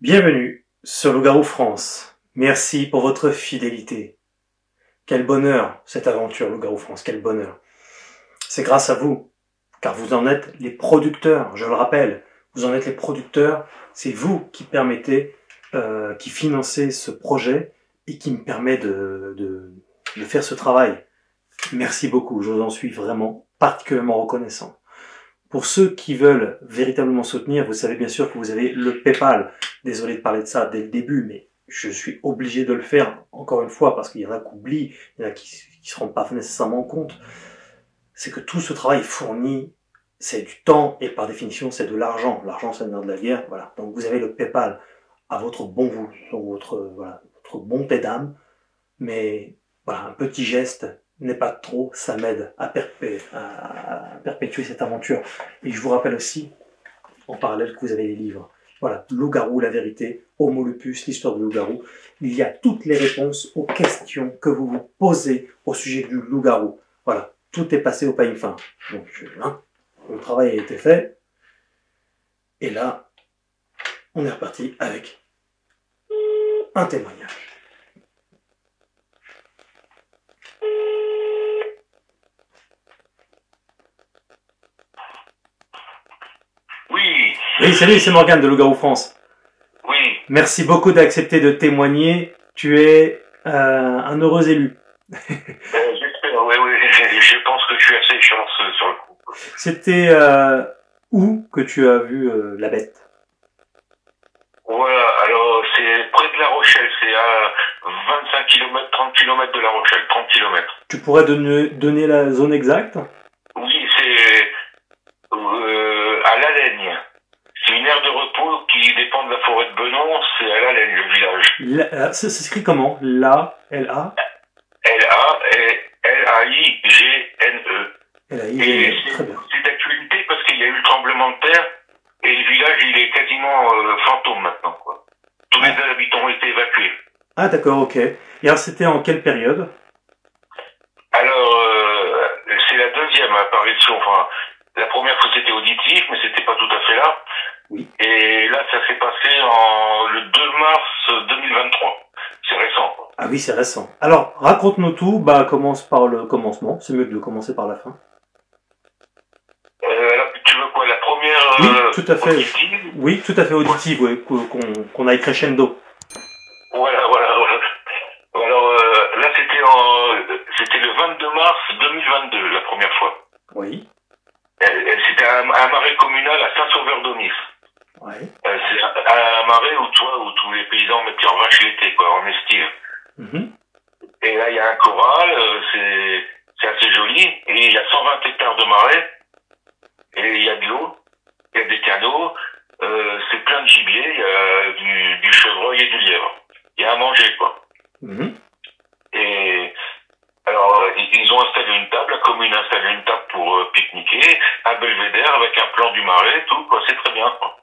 Bienvenue sur Loup-Garou France. Merci pour votre fidélité. Quel bonheur, cette aventure Loup-Garou France, quel bonheur. C'est grâce à vous, car vous en êtes les producteurs, je le rappelle. Vous en êtes les producteurs, c'est vous qui permettez, qui financez ce projet et qui me permet de faire ce travail. Merci beaucoup, je vous en suis vraiment particulièrement reconnaissant. Pour ceux qui veulent véritablement soutenir, vous savez bien sûr que vous avez le PayPal. Désolé de parler de ça dès le début, mais je suis obligé de le faire encore une fois parce qu'il y en a qui oublient, il y en a qui se rendent pas nécessairement compte. C'est que tout ce travail fourni, c'est du temps et par définition c'est de l'argent. L'argent, c'est le nerf de la guerre. Voilà. Donc vous avez le PayPal à votre bon goût, votre bonté d'âme, mais voilà, un petit geste n'est pas trop, ça m'aide à perpétuer cette aventure. Et je vous rappelle aussi, en parallèle, que vous avez les livres. Voilà, Loup-Garou, la vérité, Homo lupus, l'histoire de Loup-Garou. Il y a toutes les réponses aux questions que vous vous posez au sujet du Loup-Garou. Voilà, tout est passé au peigne fin. Donc, le travail a été fait. Et là, on est reparti avec un témoignage. Oui, salut, c'est Morgane de Loup-Garou France. Oui. Merci beaucoup d'accepter de témoigner. Tu es un heureux élu. J'espère, oui. Je pense que je suis assez chanceux sur le coup. C'était où que tu as vu la bête? Voilà, alors c'est près de La Rochelle, c'est à 25 km, 30 km de La Rochelle, 30 km. Tu pourrais donner la zone exacte? Oui, c'est à La Laigne. C'est une aire de repos qui dépend de la forêt de Benon, c'est à La Laigne, le village. Ça s'écrit comment? L-A? L-A-I-G-N-E. L-A-I-G-N-E, très bien. C'est d'actualité parce qu'il y a eu le tremblement de terre et le village il est quasiment fantôme maintenant, quoi. Tous les habitants ont été évacués. Ah d'accord, ok. Et alors c'était en quelle période? Alors c'est la deuxième apparition, enfin la première fois c'était auditif mais c'était pas tout à fait là. Oui. Et là ça s'est passé le 2 mars 2023. C'est récent, quoi. Ah oui, c'est récent. Alors, raconte-nous tout, commence par le commencement, c'est mieux de commencer par la fin. Alors, tu veux quoi, la première oui, tout à fait. auditive? Oui, tout à fait auditive, oui, qu'on aille crescendo. Voilà. Alors là c'était le 22 mars 2022, la première fois. Oui. C'était un marais communal à Saint-Sauveur-d'Aunis. Ouais. C'est un marais où tous les paysans mettent leurs vaches l'été, quoi, en estive. Et là, il y a un corral, c'est assez joli, et il y a 120 hectares de marais, et il y a de l'eau, il y a des canaux, c'est plein de gibier, il y a du chevreuil et du lièvre. Il y a à manger, quoi. Et alors, ils ont installé une table, la commune a installé une table pour pique-niquer, un belvédère avec un plan du marais, tout, quoi, c'est très bien, quoi.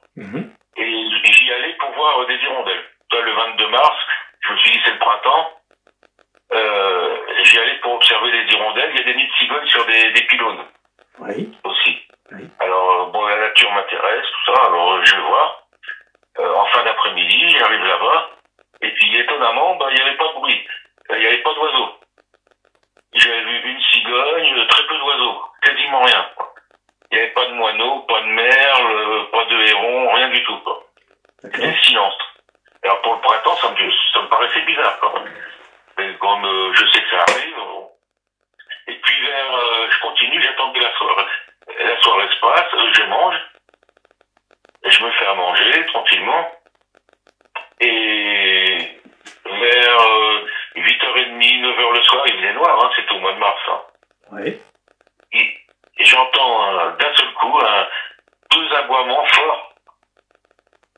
Et j'y allais pour voir des hirondelles. Toi, le 22 mars, je me suis dit c'est le printemps, j'y allais pour observer les hirondelles, il y a des nids de cigognes sur des pylônes. Oui. Aussi. Oui. Alors, bon, la nature m'intéresse, tout ça, alors je vais voir. En fin d'après-midi, j'arrive là-bas, et puis étonnamment, il n'y avait pas de bruit, il n'y avait pas d'oiseaux. J'avais vu une cigogne, très peu d'oiseaux, quasiment rien, quoi. Il n'y avait pas de moineaux, pas de merle, pas de héron, rien du tout, quoi. C'était silence. Alors pour le printemps, ça me paraissait bizarre, quoi. Mais comme je sais que ça arrive, et puis je continue, j'attendais la soirée. La soirée se passe, je mange, et je me fais à manger tranquillement. Et vers 8h30, 9h le soir, il faisait noir, c'était au mois de mars. Oui. Et j'entends d'un seul coup deux aboiements forts.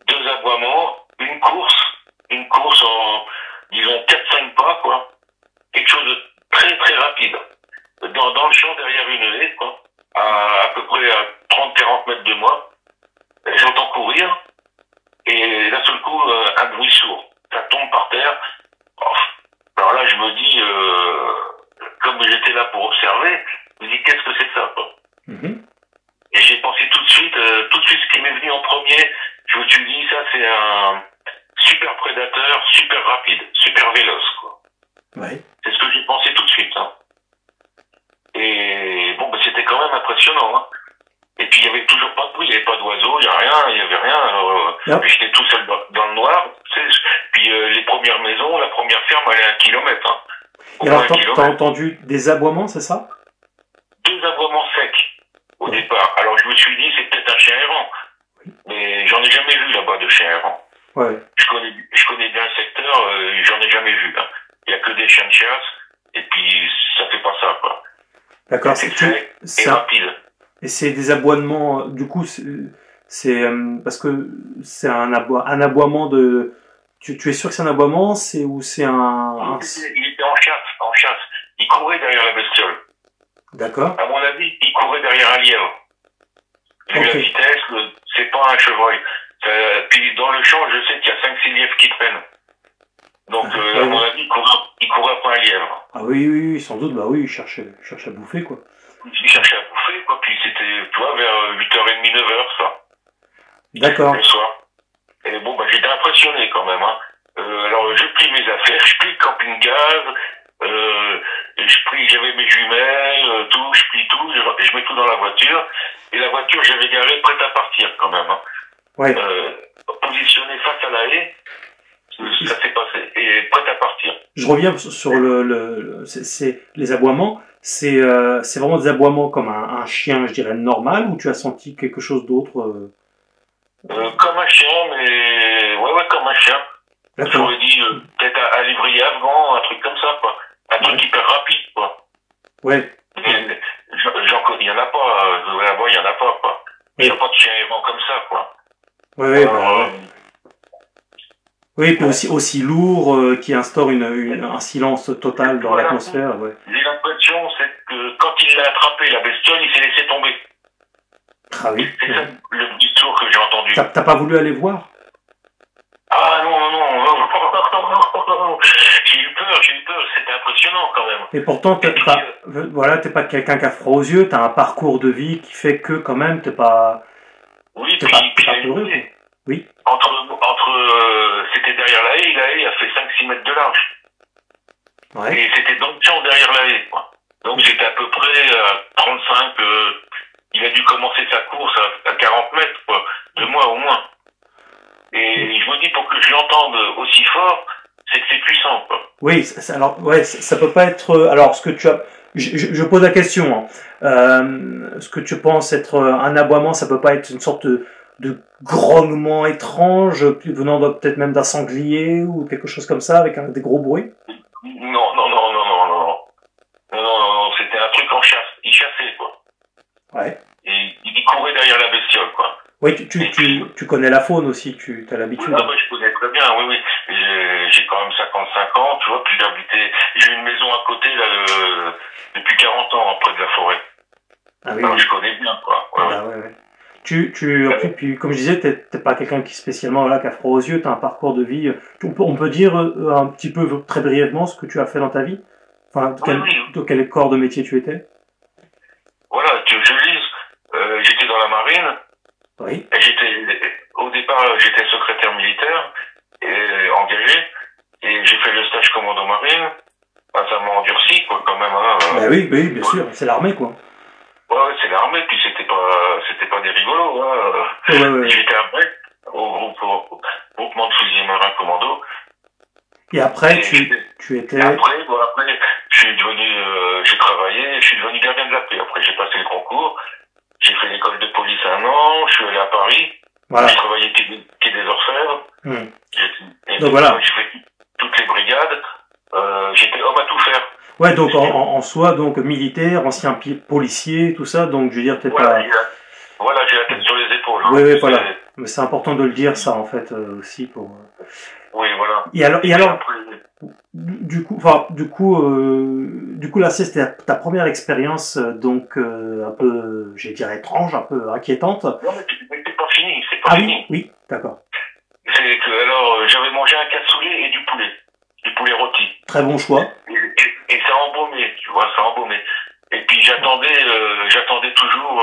Deux aboiements, une course en, disons, 4-5 pas, quoi. Quelque chose de très très rapide. Dans le champ derrière une haie, quoi. À peu près à 30-40 mètres de moi. J'entends courir. Et d'un seul coup, un bruit sourd. Ça tombe par terre. Alors là, je me dis, comme j'étais là pour observer, je me dis, qu'est-ce que c'est que ça, quoi. Et j'ai pensé tout de suite ce qui m'est venu en premier, je me suis dit, ça c'est super prédateur, super rapide, super véloce, quoi. Ouais. C'est ce que j'ai pensé tout de suite, hein. Et bon, bah, c'était quand même impressionnant, hein. Et puis il y avait toujours pas de bruit, il y avait pas d'oiseaux, il y a rien, il y avait rien. Alors, j'étais tout seul dans le noir, tu sais. Puis les premières maisons, la première ferme, elle est à 1 kilomètre, hein. Et alors, t'as entendu des aboiements, c'est ça? 2 aboiements secs au départ. Alors je me suis dit, c'est peut-être un chien errant. Mais j'en ai jamais vu là-bas de chien errant. Ouais. Je connais bien le secteur, j'en ai jamais vu, hein. Il y a que des chiens de chasse, et puis ça fait pas ça, quoi. D'accord, c'est sec et rapide. Et c'est des aboiements, du coup, c'est parce que c'est un aboiement de... Tu es sûr que c'est un aboiement, ou c'est un... Il était en chasse. Il courait derrière la bestiole. D'accord. À mon avis, il courait derrière un lièvre. Vu la vitesse, c'est pas un chevreuil. Puis dans le champ, je sais qu'il y a 5-6 lièvres qui traînent. Donc, à mon avis, il courait après un lièvre. Ah oui, sans doute, bah oui, il cherchait à bouffer, quoi. Il cherchait à bouffer, quoi. Puis c'était, tu vois, vers 8h30, 9h, ça. D'accord. Le soir. Et bon, bah, j'étais impressionné quand même, hein. Alors, je plie mes affaires, je plie le camping-gaz, j'avais mes jumelles, tout, je plie tout, je mets tout dans la voiture. Et la voiture, j'avais garée prête à partir quand même, hein. Ouais. Positionnée face à la haie, ça s'est passé. Et prête à partir. Je reviens sur les aboiements. C'est vraiment des aboiements comme un chien, je dirais, normal, ou tu as senti quelque chose d'autre Comme un chien, mais... Ouais, comme un chien. J'aurais dit peut-être à livrier afghan, un truc comme ça, quoi. Un truc hyper rapide, quoi. Ouais. Il y en a pas, là-bas, il y en a pas, quoi. Il n'y a pas de chien errant comme ça, quoi. Ouais. Oui, puis aussi lourd, qui instaure un silence total dans l'atmosphère. Ouais. J'ai l'impression, c'est que quand il l'a attrapé, la bestiole, il s'est laissé tomber. Ah oui. C'est ça le discours que j'ai entendu. T'as pas voulu aller voir? Ah non. J'ai eu peur, c'était impressionnant quand même. Et pourtant, t'es pas quelqu'un qui a froid aux yeux, t'as un parcours de vie qui fait que quand même, t'es pas... Oui, t'es pas peureux. Oui. C'était derrière la haie a fait 5-6 mètres de large. Ouais. Et c'était dans le champ derrière la haie, quoi. Donc c'était à peu près à 35, il a dû commencer sa course à 40 mètres, quoi, de moi au moins. Et je me dis, pour que je l'entende aussi fort, c'est que c'est puissant, quoi. Oui, alors, ouais, ça peut pas être... Alors, ce que tu as... Je pose la question, hein. Ce que tu penses être un aboiement, ça peut pas être une sorte de grognement étrange, venant peut-être même d'un sanglier ou quelque chose comme ça, avec des gros bruits? Non, c'était un truc en chasse. Il chassait, quoi. Ouais. Et il courait derrière la bestiole, quoi. Oui, tu connais la faune aussi, tu as l'habitude. Ah, je connais très bien, oui. J'ai quand même 55 ans, tu vois, puis j'ai une maison à côté, là, depuis 40 ans, près de la forêt. Ah oui. Alors, je connais bien, quoi. Ouais. Puis, comme je disais, t'es pas quelqu'un qui spécialement, qui a froid aux yeux, t'as un parcours de vie. On peut dire un petit peu, très brièvement, ce que tu as fait dans ta vie? Enfin, de quel corps de métier tu étais? Voilà, je lise, j'étais dans la marine. Oui. Au départ, j'étais secrétaire militaire, et engagé, et j'ai fait le stage commando marine. Ah, ça m'a endurci, quoi, quand même, hein. Bah oui, bien sûr, c'est l'armée, quoi. Ouais, c'est l'armée, puis c'était pas des rigolos, hein. Ouais. J'étais après, au groupement de fusiliers marins commando. Et après, tu étais... Après, j'ai travaillé, je suis devenu gardien de la paix. Après, j'ai passé le concours, j'ai fait l'école de police 1 an, je suis allé à Paris, voilà. J'ai travaillé quai des Orfèvres. Donc voilà. J'ai fait toutes les brigades, j'étais homme à tout faire. Ouais, donc en soi, donc militaire, ancien policier, tout ça, donc je veux dire, t'es pas... Voilà, j'ai la tête sur les épaules. Oui, voilà. Mais c'est important de le dire, ça, en fait, aussi, pour... Oui, voilà. Et alors, du coup, là, c'était ta première expérience, donc, un peu, je dirais, étrange, un peu inquiétante. Non, mais c'est pas fini, fini. Oui, d'accord. C'est que, alors, j'avais mangé un cassoulet et du poulet rôti. Très bon choix. Et ça embaumait, tu vois, ça embaumait. Et puis j'attendais toujours,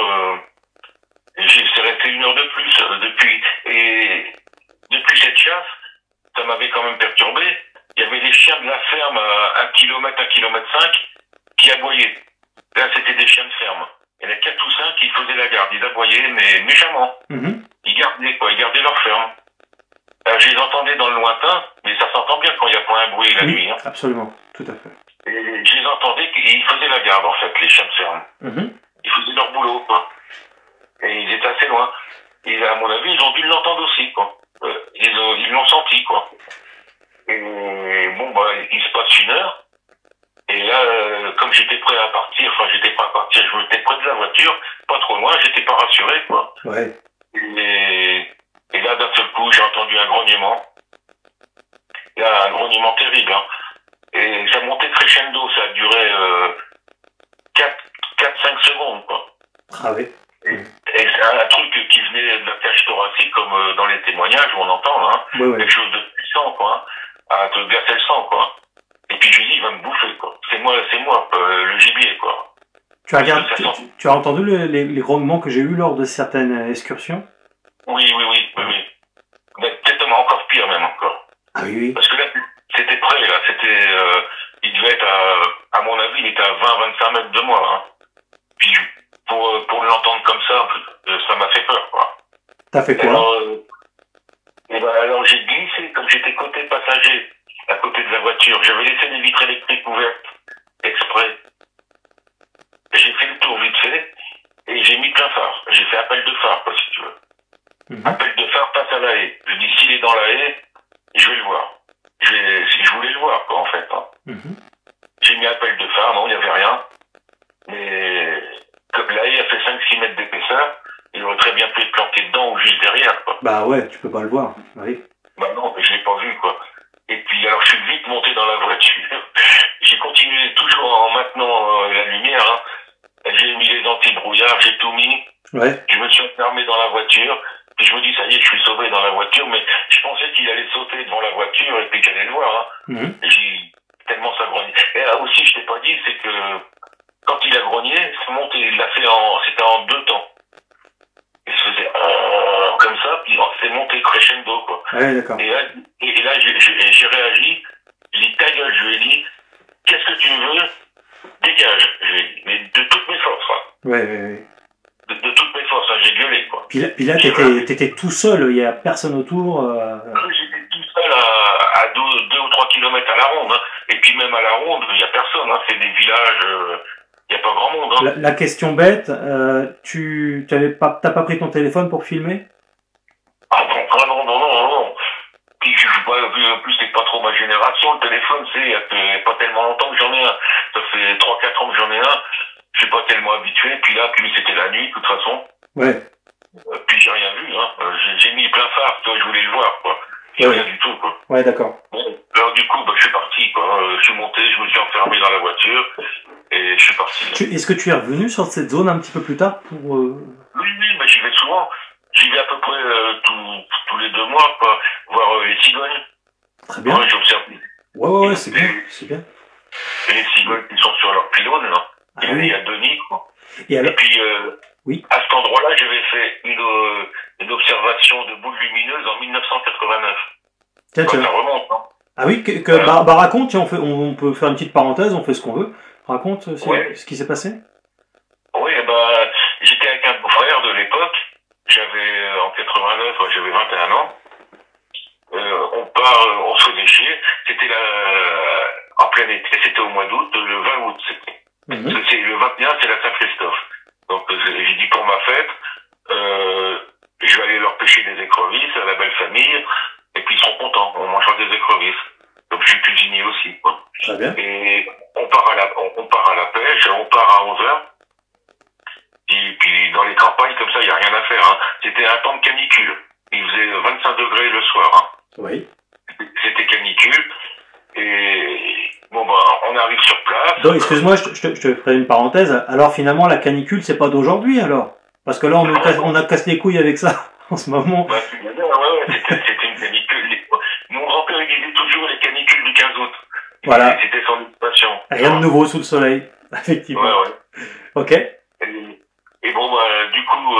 c'est resté 1 heure de plus, depuis cette chasse, ça m'avait quand même perturbé. Il y avait les chiens de la ferme à 1 km, 1 km 5 qui aboyaient. Là, c'était des chiens de ferme. Il y en a 4 ou 5 qui faisaient la garde. Ils aboyaient, mais méchamment. Ils gardaient leur ferme. Alors, je les entendais dans le lointain, mais ça s'entend bien quand il n'y a pas un bruit la nuit. Hein. Absolument, tout à fait. Et je les entendais, ils faisaient la garde, en fait, les chiens de ferme. Ils faisaient leur boulot, quoi. Et ils étaient assez loin. Et à mon avis, ils ont dû l'entendre aussi, quoi. Ils l'ont senti, quoi. Et bon, bah, il se passe 1 heure. Et là, comme j'étais prêt à partir, je m'étais près de la voiture, pas trop loin, j'étais pas rassuré, quoi. Ouais. Et là, d'un seul coup, j'ai entendu un grognement. Là, un grognement terrible, hein. Et ça montait crescendo, ça a duré 4-5 secondes, quoi. Ah oui. Et c'est un truc qui venait de la cage thoracique, comme dans les témoignages où on entend, hein. Oui. Quelque chose de puissant, quoi. À te glacer le sang, quoi. Et puis je lui dis, il va me bouffer, quoi. C'est moi, le gibier, quoi. Tu as entendu les grognements que j'ai eus lors de certaines excursions? Oui. Mais peut-être encore pire, même, encore. Ah oui. Parce que là, c'était près, là. Il devait être à mon avis, il était à 20-25 mètres de moi, hein. Puis, pour l'entendre comme ça m'a fait peur, quoi. T'as fait quoi? Alors j'ai glissé, comme j'étais côté passager, à côté de la voiture. J'avais laissé les vitres électriques ouvertes, exprès. J'ai fait le tour vite fait, et j'ai mis plein phare. J'ai fait appel de phare, quoi, si tu veux. Appel de phare face à la haie. Je dis, s'il est dans la haie, je vais le voir. Je voulais le voir, quoi, en fait. Hein. J'ai mis appel de phare, non, il n'y avait rien. Mais comme la haie a fait 5-6 mètres d'épaisseur, il aurait très bien pu être planqué dedans ou juste derrière, quoi. Bah ouais, tu peux pas le voir, oui. Bah non, mais je l'ai pas vu, quoi. Et puis, alors, je suis vite monté dans la voiture. J'ai continué toujours en maintenant la lumière, hein. J'ai mis les anti-brouillards, j'ai tout mis. Ouais. Je me suis enfermé dans la voiture. Puis je me dis, ça y est, je suis sauvé dans la voiture, mais je pensais qu'il allait sauter devant la voiture et puis que j'allais le voir, hein. J'ai tellement ça grognait. Et là aussi, je t'ai pas dit, c'est que quand il a grogné, c'est monté, il l'a fait c'était en 2 temps. Il se faisait comme ça, puis c'est monté crescendo, quoi. Ouais, d'accord. Et là j'ai réagi, j'ai dit, ta gueule, je lui ai dit, qu'est-ce que tu veux? Dégage, je lui ai dit, mais de toutes mes forces, hein. Ouais. De toutes mes forces, hein, j'ai gueulé, quoi. Puis là t'étais tout seul, il y a personne autour. J'étais tout seul à 2 ou 3 kilomètres à la ronde, hein. Et puis même à la ronde, il y a personne, hein. C'est des villages, il y a pas grand monde, hein. La question bête, t'as pas pris ton téléphone pour filmer? Ah non. Puis en plus c'est pas trop ma génération, le téléphone, ça fait pas tellement longtemps que j'en ai un. Ça fait 3-4 ans que j'en ai un. Je suis pas tellement habitué, puis c'était la nuit, de toute façon. Ouais. Puis j'ai rien vu, hein. J'ai mis plein phare, toi, je voulais le voir, quoi. Rien du tout, quoi. Ouais, d'accord. Bon, alors du coup, je suis parti, quoi. Je suis monté, je me suis enfermé dans la voiture, et je suis parti. Est-ce que tu es revenu sur cette zone un petit peu plus tard pour... Oui, mais j'y vais souvent. J'y vais à peu près tous les 2 mois, quoi. Voir les cigognes. Très bien. Ouais, j'observe. Ouais, c'est bien. Et les cigognes qui sont sur leur pylône, là. Il y a 2 nids, quoi. Et puis, oui. À cet endroit-là, j'avais fait une observation de boules lumineuses en 1989. Tiens. Ça remonte, hein. Ah oui, raconte, tiens, on peut faire une petite parenthèse, on fait ce qu'on veut. Raconte ce qui s'est passé. Oui, j'étais avec un beau-frère de l'époque. En 89, j'avais 21 ans. On se faisait chier. C'était en plein été, c'était au mois d'août, le 20 août, c'était. Le 21, c'est la Saint-Christophe. Donc, j'ai dit pour ma fête, je vais aller leur pêcher des écrevisses à la belle famille, et puis ils seront contents, on mangera des écrevisses. Donc, je suis cuisinier aussi, quoi. Très bien. Et on part à la pêche, on part à 11h. Et puis, dans les campagnes, comme ça, il n'y a rien à faire, hein. C'était un temps de canicule. Il faisait 25 degrés le soir, hein. Oui. C'était canicule. Et on arrive sur place. Donc, excuse-moi, je te ferai une parenthèse. Alors, finalement, la canicule, c'est pas d'aujourd'hui, alors? Parce que là, on a cassé les couilles avec ça, en ce moment. Ouais, c'était une canicule. Mon grand-père, il disait toujours les canicules du 15 août. Voilà. C'était son occupation. Rien de nouveau sous le soleil, effectivement. Ouais. Ok. Et bon, bah, du coup,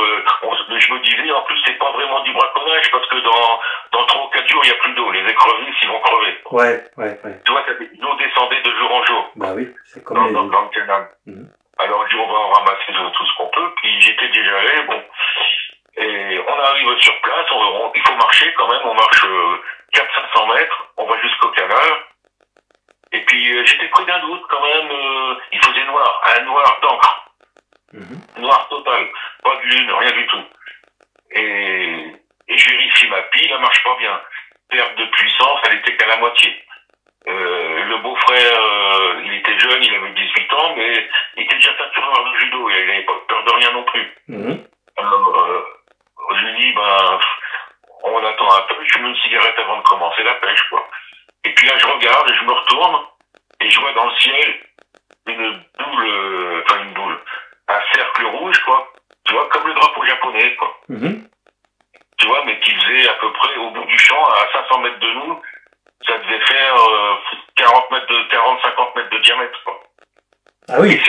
je me disais, en plus, c'est pas vraiment du braconnage parce que dans 3 ou 4 jours, il n'y a plus d'eau. Les écrevisses, ils vont crever. Ouais. Tu vois, l'eau descendait de jour en jour. Bah oui, c'est comme les... Dans le canal. Alors, je dis, on va en ramasser tout ce qu'on peut. Puis, j'étais déjà allé, bon. Et on arrive sur place, il faut marcher quand même. On marche 400-500 mètres. On va jusqu'au canal. Et puis, j'étais pris d'un doute quand même. Il faisait noir. Un noir d'encre. Noir total, pas de lune, rien du tout. Et je vérifie ma pile, elle marche pas bien. Perte de puissance, elle était qu'à la moitié. Le beau-frère, il était jeune, il avait 18 ans, mais il était déjà ceintureur de judo, il n'avait pas peur de rien non plus. Alors, je lui dis, on attend un peu, je fume une cigarette avant de commencer la pêche, quoi. Et puis là, je regarde, et je me retourne, et je vois dans le ciel une boule, un cercle rouge, quoi. Tu vois, comme le drapeau japonais, quoi. Tu vois, mais qui faisait à peu près, au bout du champ, à 500 mètres de nous, ça devait faire 50 mètres de diamètre, quoi. Ah oui.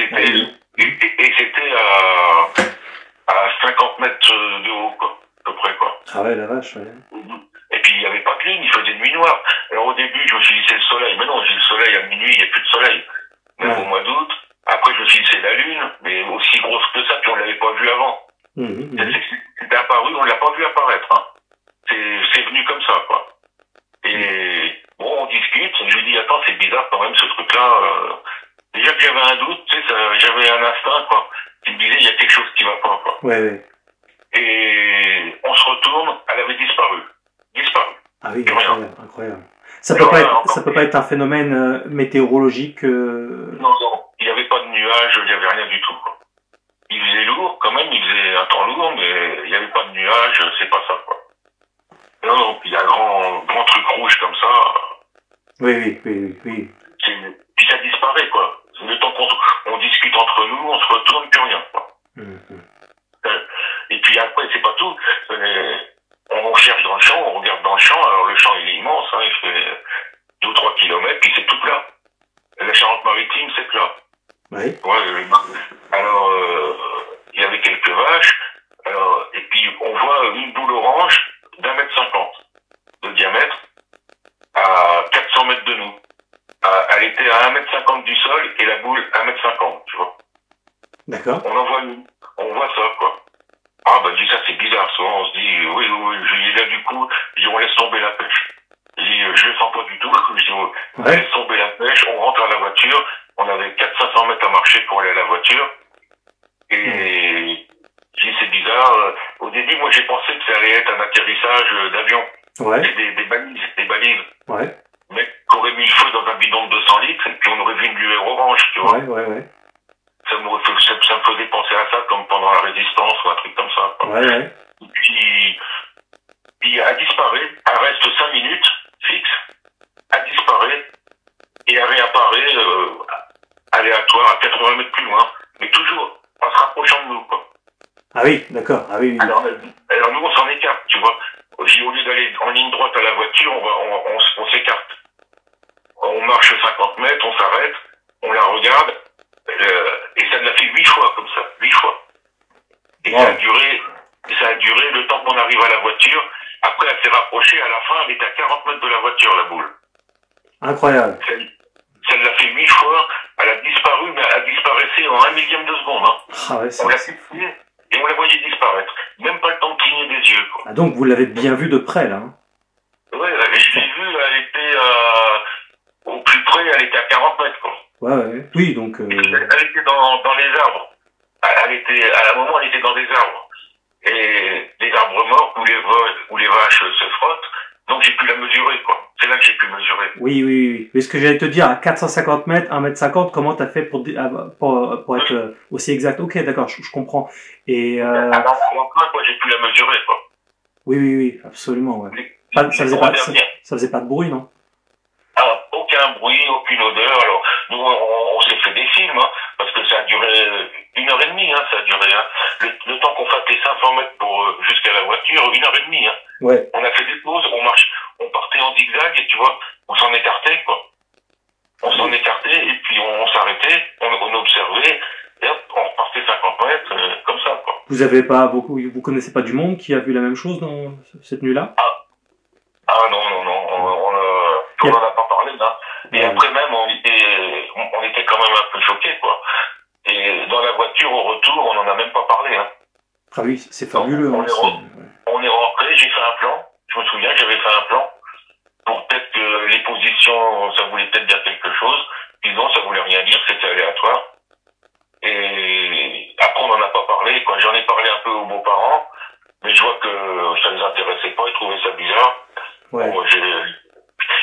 Et c'était à 50 mètres de haut, quoi, à peu près, quoi. Ah ouais, la vache, ouais. Et puis, il n'y avait pas de lune, il faisait nuit noire. Alors, au début, je me suis dit, c'est le soleil. Mais non, j'ai le soleil à minuit, il n'y a plus de soleil. Même au mois d'août. Après, je me suis dit, c'est la lune, mais aussi grosse que ça, puis on ne l'avait pas vu avant. C'est apparu, on ne l'a pas vu apparaître. Hein. C'est venu comme ça, quoi. Et bon, on discute, je lui dis, attends, c'est bizarre quand même, ce truc-là. Déjà que j'avais un doute, tu sais, j'avais un instinct, quoi. Qui me disait, il y a quelque chose qui va pas, quoi. Ouais. Et on se retourne, elle avait disparu. Ah oui, incroyable. Ça peut pas être un phénomène météorologique. Non, il n'y avait pas de nuages, il n'y avait rien du tout, quoi. Il faisait lourd, quand même, il faisait un temps lourd, mais il n'y avait pas de nuages, c'est pas ça, quoi. Non, il y a un grand truc rouge comme ça. Oui. Puis ça disparaît, quoi. Le temps qu'on discute entre nous, on se retourne, plus rien, quoi. Et puis après, c'est pas tout. On cherche dans le champ, on regarde dans le champ, alors le champ il est immense, hein, il fait 2 ou 3 kilomètres, puis c'est tout plat. La Charente-Maritime, c'est plat. Oui. Ouais, alors, il y avait quelques vaches, alors, et puis on voit une boule orange d'1,50 m de diamètre à 400 mètres de nous. Elle était à 1,50 m du sol et la boule 1,50 m, tu vois. D'accord. On voit ça, quoi. Ah, dis ça, c'est bizarre, souvent on se dit, oui, je dis là, du coup, on laisse tomber la pêche. Je dis, je le sens pas du tout, je dis, on laisse tomber la pêche, on rentre à la voiture, on avait 400-500 mètres à marcher pour aller à la voiture, et je dis, c'est bizarre, au début, moi, j'ai pensé que ça allait être un atterrissage d'avion. Ouais. Des balises. Ouais. Mais qu'on aurait mis le feu dans un bidon de 200 litres, et puis on aurait vu une lueur orange, tu vois. Ouais. Ça me faisait penser à ça, comme pendant la résistance, ou un truc comme ça, quoi. Ouais. Puis elle disparaît, elle reste 5 minutes, fixe, elle disparaît, et elle réapparaît aléatoire à 80 mètres plus loin, mais toujours en se rapprochant de nous, quoi. Ah oui, d'accord. Ah oui. Alors nous, on s'en écarte, tu vois. Au lieu d'aller en ligne droite à la voiture, on s'écarte. On marche 50 mètres, on s'arrête, on la regarde, et ça l'a fait 8 fois comme ça, 8 fois. Et ça a duré le temps qu'on arrive à la voiture. Après, elle s'est rapprochée, à la fin, elle était à 40 mètres de la voiture, la boule. Incroyable. Ça l'a fait 8 fois, elle a disparu, mais elle disparaissait en 1 millième de seconde. Hein. Ah ouais, on l'a filmée et on la voyait disparaître. Même pas le temps de cligner des yeux, quoi. Ah, donc vous l'avez bien vue de près, là. Hein. Ouais, je l'ai vue, elle était au plus près, elle était à 40 mètres, quoi. Ouais. Oui, donc... Elle était dans les arbres. À un moment, elle était dans des arbres. Et des arbres morts où les vaches se frottent. Donc j'ai pu la mesurer, quoi. C'est là que j'ai pu mesurer. Oui. Mais ce que j'allais te dire, à 450 mètres, 1,50 m, comment t'as fait pour être aussi exact? Ok, d'accord, je comprends. Et alors, moi, j'ai pu la mesurer, quoi. Oui, absolument, ouais. Ça faisait pas de bruit, non? Alors, aucun bruit, aucune odeur. Alors, nous, on s'est fait des films, hein, parce que ça a duré 1h30, hein, ça a duré, hein. Le temps qu'on fasse les 500 mètres jusqu'à la voiture, 1h30, hein. Ouais. On a fait des pauses, on partait en zigzag, et tu vois, on s'en écartait, quoi. On s'en écartait, et puis on s'arrêtait, on observait, et hop, on repartait 50 mètres, comme ça, quoi. Vous avez pas beaucoup, vous connaissez pas du monde qui a vu la même chose dans cette nuit-là? Ah non, non, non, on en a pas parlé, là. Et après même, on était quand même un peu choqués, quoi. Et dans la voiture, au retour, on en a même pas parlé, hein. Ah oui, c'est fabuleux. On est rentré, j'ai fait un plan. Je me souviens, j'avais fait un plan pour peut-être que les positions, ça voulait peut-être dire quelque chose. Puis non, ça voulait rien dire, c'était aléatoire. Et après, on n'en a pas parlé, quoi. J'en ai parlé un peu aux beaux-parents, mais je vois que ça ne les intéressait pas, ils trouvaient ça bizarre. Ouais. Bon,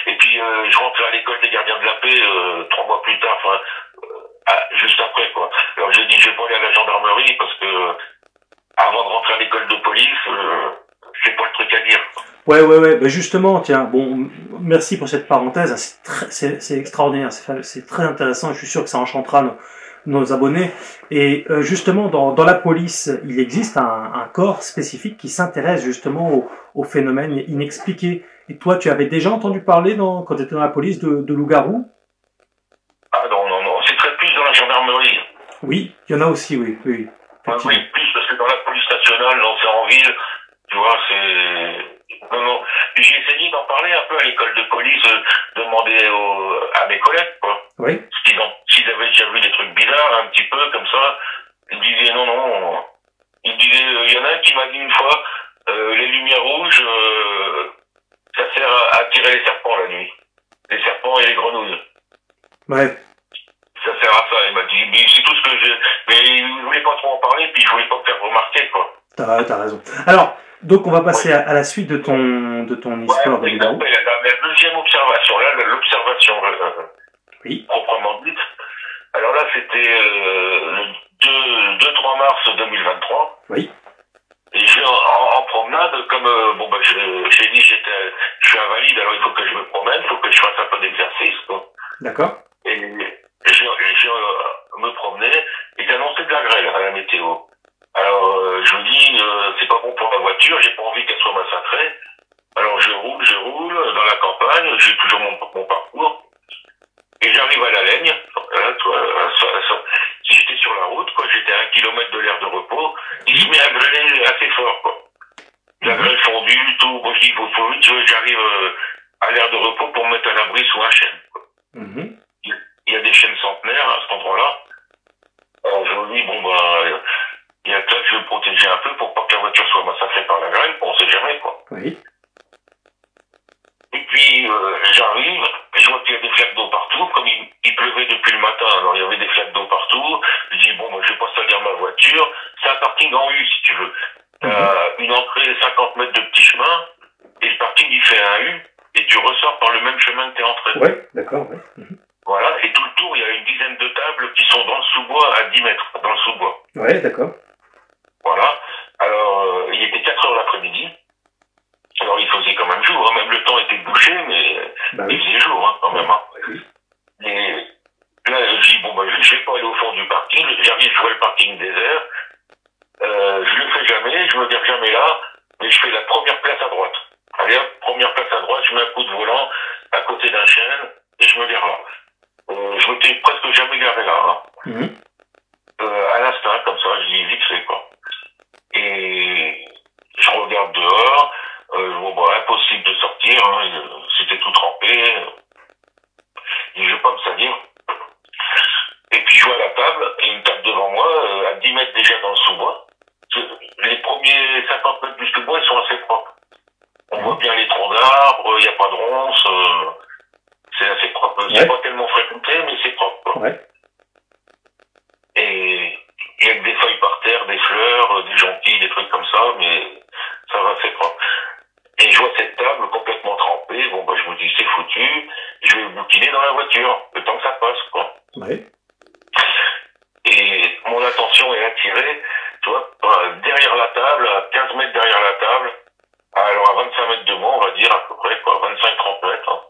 et puis, je rentrais à l'école des gardiens de la paix 3 mois plus tard, enfin, juste après, quoi. Alors j'ai dit, je vais pas aller à la gendarmerie parce que avant de rentrer à l'école de police, c'est pas le truc à dire. Ouais. Ben justement, tiens, bon, merci pour cette parenthèse. C'est extraordinaire, c'est très intéressant. Je suis sûr que ça enchantera nos abonnés. Et justement, dans la police, il existe un corps spécifique qui s'intéresse justement aux phénomènes inexpliqués. Et toi, tu avais déjà entendu parler quand tu étais dans la police de loup-garou? Ah non, c'est très plus dans la gendarmerie. Oui, il y en a aussi, oui. Oui, plus parce que dans la police nationale, non, c'est en ville, tu vois, c'est... Non. Puis j'ai essayé d'en parler un peu à l'école de police, demander à mes collègues, quoi. Oui. S'ils avaient déjà vu des trucs bizarres, un petit peu, comme ça. Ils disaient non. Ils disaient, il y en a un qui m'a dit une fois, les lumières rouges, ça sert à attirer les serpents la nuit. Les serpents et les grenouilles. Ouais. Ça sert à ça, il m'a dit, mais c'est tout ce que j'ai... Mais il voulait pas trop en parler, puis je voulais pas me faire remarquer, quoi. T'as raison. Alors, donc on va passer à la suite de ton histoire de loup-garou. La deuxième observation, là, l'observation oui. Proprement dite. Alors là, c'était le 2-3 mars 2023. Oui. Et je vais en promenade, comme j'ai dit, je suis invalide, alors il faut que je me promène, il faut que je fasse un peu d'exercice, quoi. D'accord. Et je me promenais, et j'ai annoncé de la grêle à la météo. Alors je me dis, c'est pas bon pour la voiture, j'ai pas envie qu'elle soit massacrée. Alors je roule dans la campagne, j'ai toujours mon parcours, et j'arrive à la Laigne. J'étais sur la route, quoi, j'étais à 1 kilomètre de l'aire de repos, il se met à grêler assez fort, quoi. La grêle fondue, tout, moi je dis, faut vite, j'arrive à l'aire de repos pour me mettre à l'abri sous un chêne, quoi. Il y a des chênes centenaires à cet endroit-là. Alors je me dis, il y a que là que je vais me protéger un peu pour pas que la voiture soit massacrée par la grêle, on sait jamais, quoi. Oui. Et puis j'arrive, je vois qu'il y a des flaques d'eau partout, comme il pleuvait depuis le matin, alors il y avait des flaques d'eau partout. Je dis, je vais pas salir ma voiture. C'est un parking en U, si tu veux. Une entrée 50 mètres de petit chemin, et le parking il fait un U, et tu ressors par le même chemin que t'es entré. Ouais, d'accord, ouais. Voilà, et tout le tour, il y a une dizaine de tables qui sont dans le sous-bois à 10 mètres, dans le sous-bois. Ouais, d'accord. Voilà, alors il était 4 heures l'après-midi, alors il faisait quand même jour, hein. Même le temps était bouché, mais il faisait jour, hein, quand même. Hein. Et là, je dis, je vais pas aller au fond du parking, j'arrive, je vois le parking désert, je le fais jamais, je me gare jamais là, mais je fais la première place à droite. Allez hop, première place à droite, je mets un coup de volant à côté d'un chêne, et je me gare là. Je m'étais presque jamais garé là, hein. À l'instinct, comme ça, je dis vite fait, quoi. Et je regarde dehors, impossible de sortir, hein, c'était tout trempé, et je vais pas me salir. Et puis je vois la table, et une table devant moi, à 10 mètres déjà dans le sous-bois. Les premiers 50 mètres du sous-bois, ils sont assez propres. On voit bien les troncs d'arbres, il n'y a pas de ronces, c'est assez propre. C'est pas tellement fréquenté, mais c'est propre, quoi. Ouais. Et il y a que des feuilles par terre, des fleurs, des jonquilles, des trucs comme ça, mais ça va, c'est propre. Et je vois cette table complètement trempée, je me dis c'est foutu, je vais bouquiner dans la voiture, le temps que ça passe, quoi. Ouais. Et mon attention est attirée, tu vois, derrière la table, à 15 mètres derrière la table, alors à 25 mètres de moi, on va dire à peu près, quoi, 25-30 mètres, hein.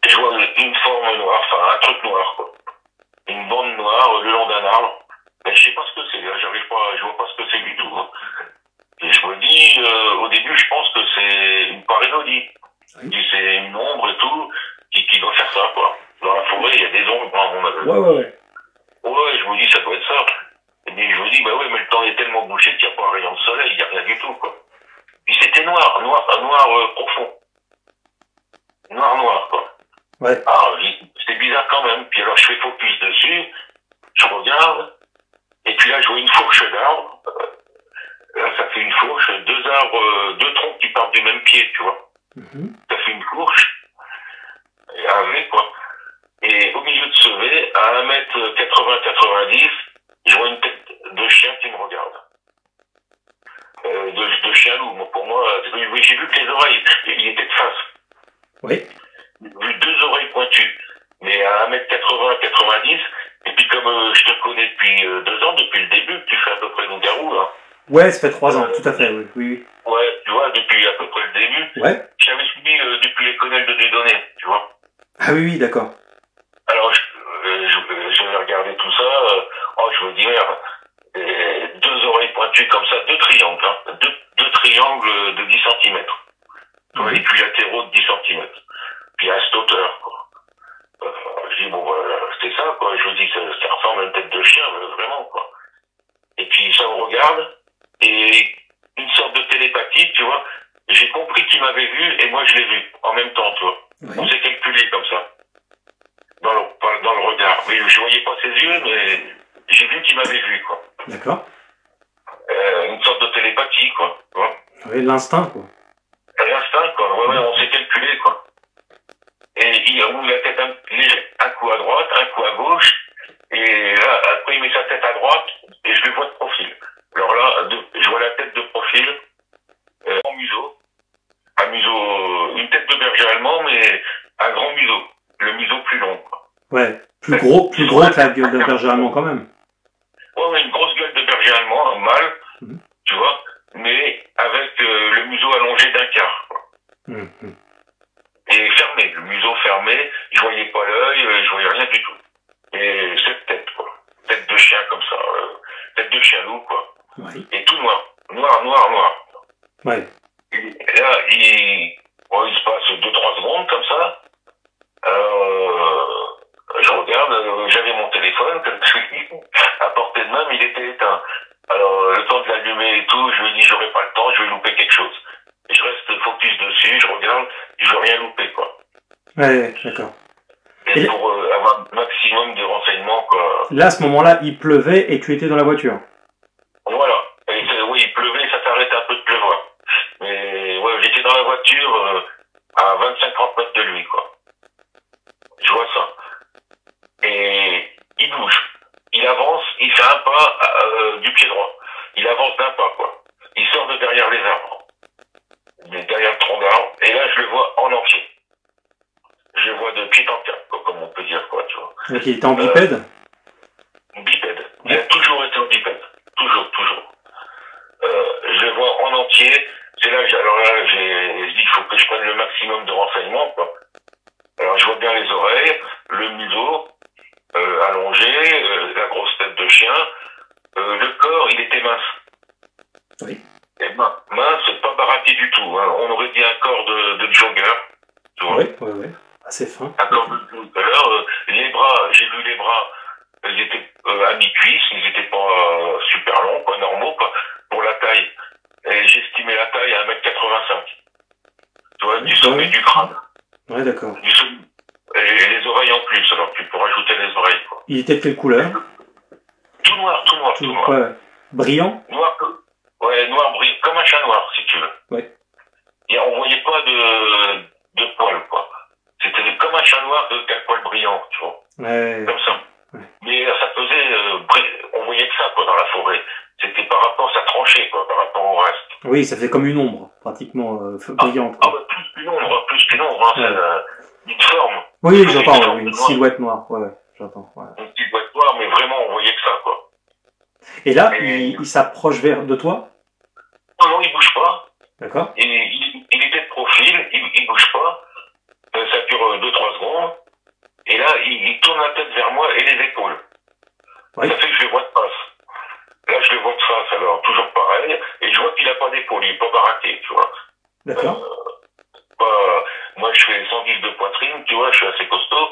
Je vois une forme noire, enfin un truc noir, quoi. Une bande noire le long d'un arbre. Mais je sais pas ce que c'est, là, je vois pas ce que c'est du tout, hein. Et je me dis, au début, je pense que c'est une pareidolie. Je dis, c'est une ombre et tout, qui doit faire ça, quoi. Dans la forêt, il y a des ombres, hein, on a vu. Ouais, je me dis, ça doit être ça. Mais je me dis, bah ouais, mais le temps est tellement bouché qu'il n'y a pas un rayon de soleil, il n'y a rien du tout, quoi. Puis c'était noir, profond. Noir, quoi. Ouais. Alors, c'était bizarre quand même. Puis alors, je fais focus dessus, je regarde, et puis là, je vois une fourche d'arbres. Là, ça fait une fourche, deux arbres, deux troncs qui partent du même pied, tu vois. Ça fait une fourche, et avec, quoi. Et au milieu de ce V, à 1m80-90, je vois une tête de chien qui me regarde. De chien loup. Pour moi, j'ai vu que les oreilles, il était de face. Oui. J'ai vu deux oreilles pointues. Mais à 1m80-90, et puis comme je te connais depuis 2 ans, depuis le début, tu fais à peu près loup-garou, hein. Ouais, ça fait 3 ans, tout à fait, oui. Ouais, tu vois, depuis à peu près le début. Ouais. J'avais suivi depuis les quenelles de Dieudonné, tu vois. Ah oui, d'accord. Alors, j'avais regardé tout ça, je me dis, merde, deux oreilles pointues comme ça, deux triangles, hein, deux triangles de 10 centimètres. Et puis latéraux de 10 centimètres. Puis à cette hauteur, quoi. Je dis, bon, voilà, c'est ça, quoi. Je me dis, ça ressemble à une tête de chien, vraiment, quoi. Et puis ça me regarde, et une sorte de télépathie, tu vois. J'ai compris qu'il m'avait vu, et moi je l'ai vu, en même temps, tu vois. Oui. On s'est calculé comme ça. Dans le regard. Mais je voyais pas ses yeux, mais j'ai vu qu'il m'avait vu, quoi. D'accord. Une sorte de télépathie, quoi. Tu vois. Oui, l'instinct, quoi. L'instinct, quoi. Ouais, on s'est calculé, quoi. Et il roule la tête un coup à droite, un coup à gauche, et là, après il met sa tête à droite, et je le vois de profil. Alors là, je vois la tête de profil, en museau, un museau, une tête de berger allemand, mais un grand museau, le museau plus long, quoi. Ouais, plus gros que la gueule d'un berger allemand quand même. Ouais, une grosse gueule de berger allemand, mâle, tu vois, mais avec le museau allongé d'un quart, quoi. Et fermé, le museau fermé, je voyais pas l'œil, je voyais rien du tout. Et cette tête, quoi. Tête de chien comme ça, tête de chien loup, quoi. Oui. Et tout noir. Ouais. Et là, il se passe 2-3 secondes comme ça. Je regarde, j'avais mon téléphone, comme je dis, à portée de main, mais il était éteint. Alors, le temps de l'allumer et tout, je me dis, j'aurai pas le temps, je vais louper quelque chose. Et je reste focus dessus, je regarde, je veux rien louper, quoi. Ouais, d'accord. Et pour avoir un maximum de renseignements, quoi. Là, à ce moment-là, il pleuvait et tu étais dans la voiture. Voilà. Et oui, il pleuvait, ça s'arrête un peu de pleuvoir. Mais ouais, j'étais dans la voiture à 25-30 mètres de lui, quoi. Je vois ça. Et il bouge. Il avance, il fait un pas du pied droit. Il avance d'un pas, quoi. Il sort de derrière les arbres. Derrière le tronc d'arbre. Et là, je le vois en entier. Je le vois de pied en cap, quoi, comme on peut dire, quoi, tu vois. Donc il était en bipède. Bipède. Il a toujours été en bipède. Toujours. Je le vois en entier. C'est là, j'ai dit, il faut que je prenne le maximum de renseignements, quoi. Alors, je vois bien les oreilles, le museau, allongé, la grosse tête de chien. Le corps, il était mince. Oui. Et mince, pas baraqué du tout, hein. On aurait dit un corps de jogger. Tu vois. Oui. Assez fin. Un corps de jogger. Les bras, j'ai vu les bras, ils étaient à mi-cuisse, ils étaient pas super longs, quoi, normaux, quoi, pour la taille. Et j'estimais la taille à 1m85. Tu vois, du sommet du crâne. Ouais, d'accord. Et les oreilles en plus, alors tu peux rajouter les oreilles, quoi. Il était de quelle couleur? Tout noir. Ouais. Brillant? Noir, brillant, comme un chat noir, si tu veux. Ouais. Et on voyait pas de poils, quoi. C'était comme un chat noir qu'un poil brillant, tu vois. Ouais. Comme ça. Ouais. Mais ça faisait, on voyait que ça, quoi, dans la forêt. C'était par rapport, ça tranchait, quoi, par rapport au reste. Oui, ça faisait comme une ombre, pratiquement brillante. Plus qu'une ombre, hein, c'est une forme. Oui, j'entends, une silhouette noire, ouais, j'entends. Ouais. Une silhouette noire, mais vraiment, on voyait que ça, quoi. Et là, il s'approche de toi? Non, il bouge pas. D'accord. Il était de profil, il bouge pas. Ça dure 2-3 secondes. Et là, il tourne la tête vers moi et les épaules. Oui. Ça fait que je le vois de face. Là, je le vois de face, alors toujours pareil. Et je vois qu'il a pas d'épaule, il est pas baraqué, tu vois. D'accord. Moi, je fais 110 de poitrine, tu vois, je suis assez costaud.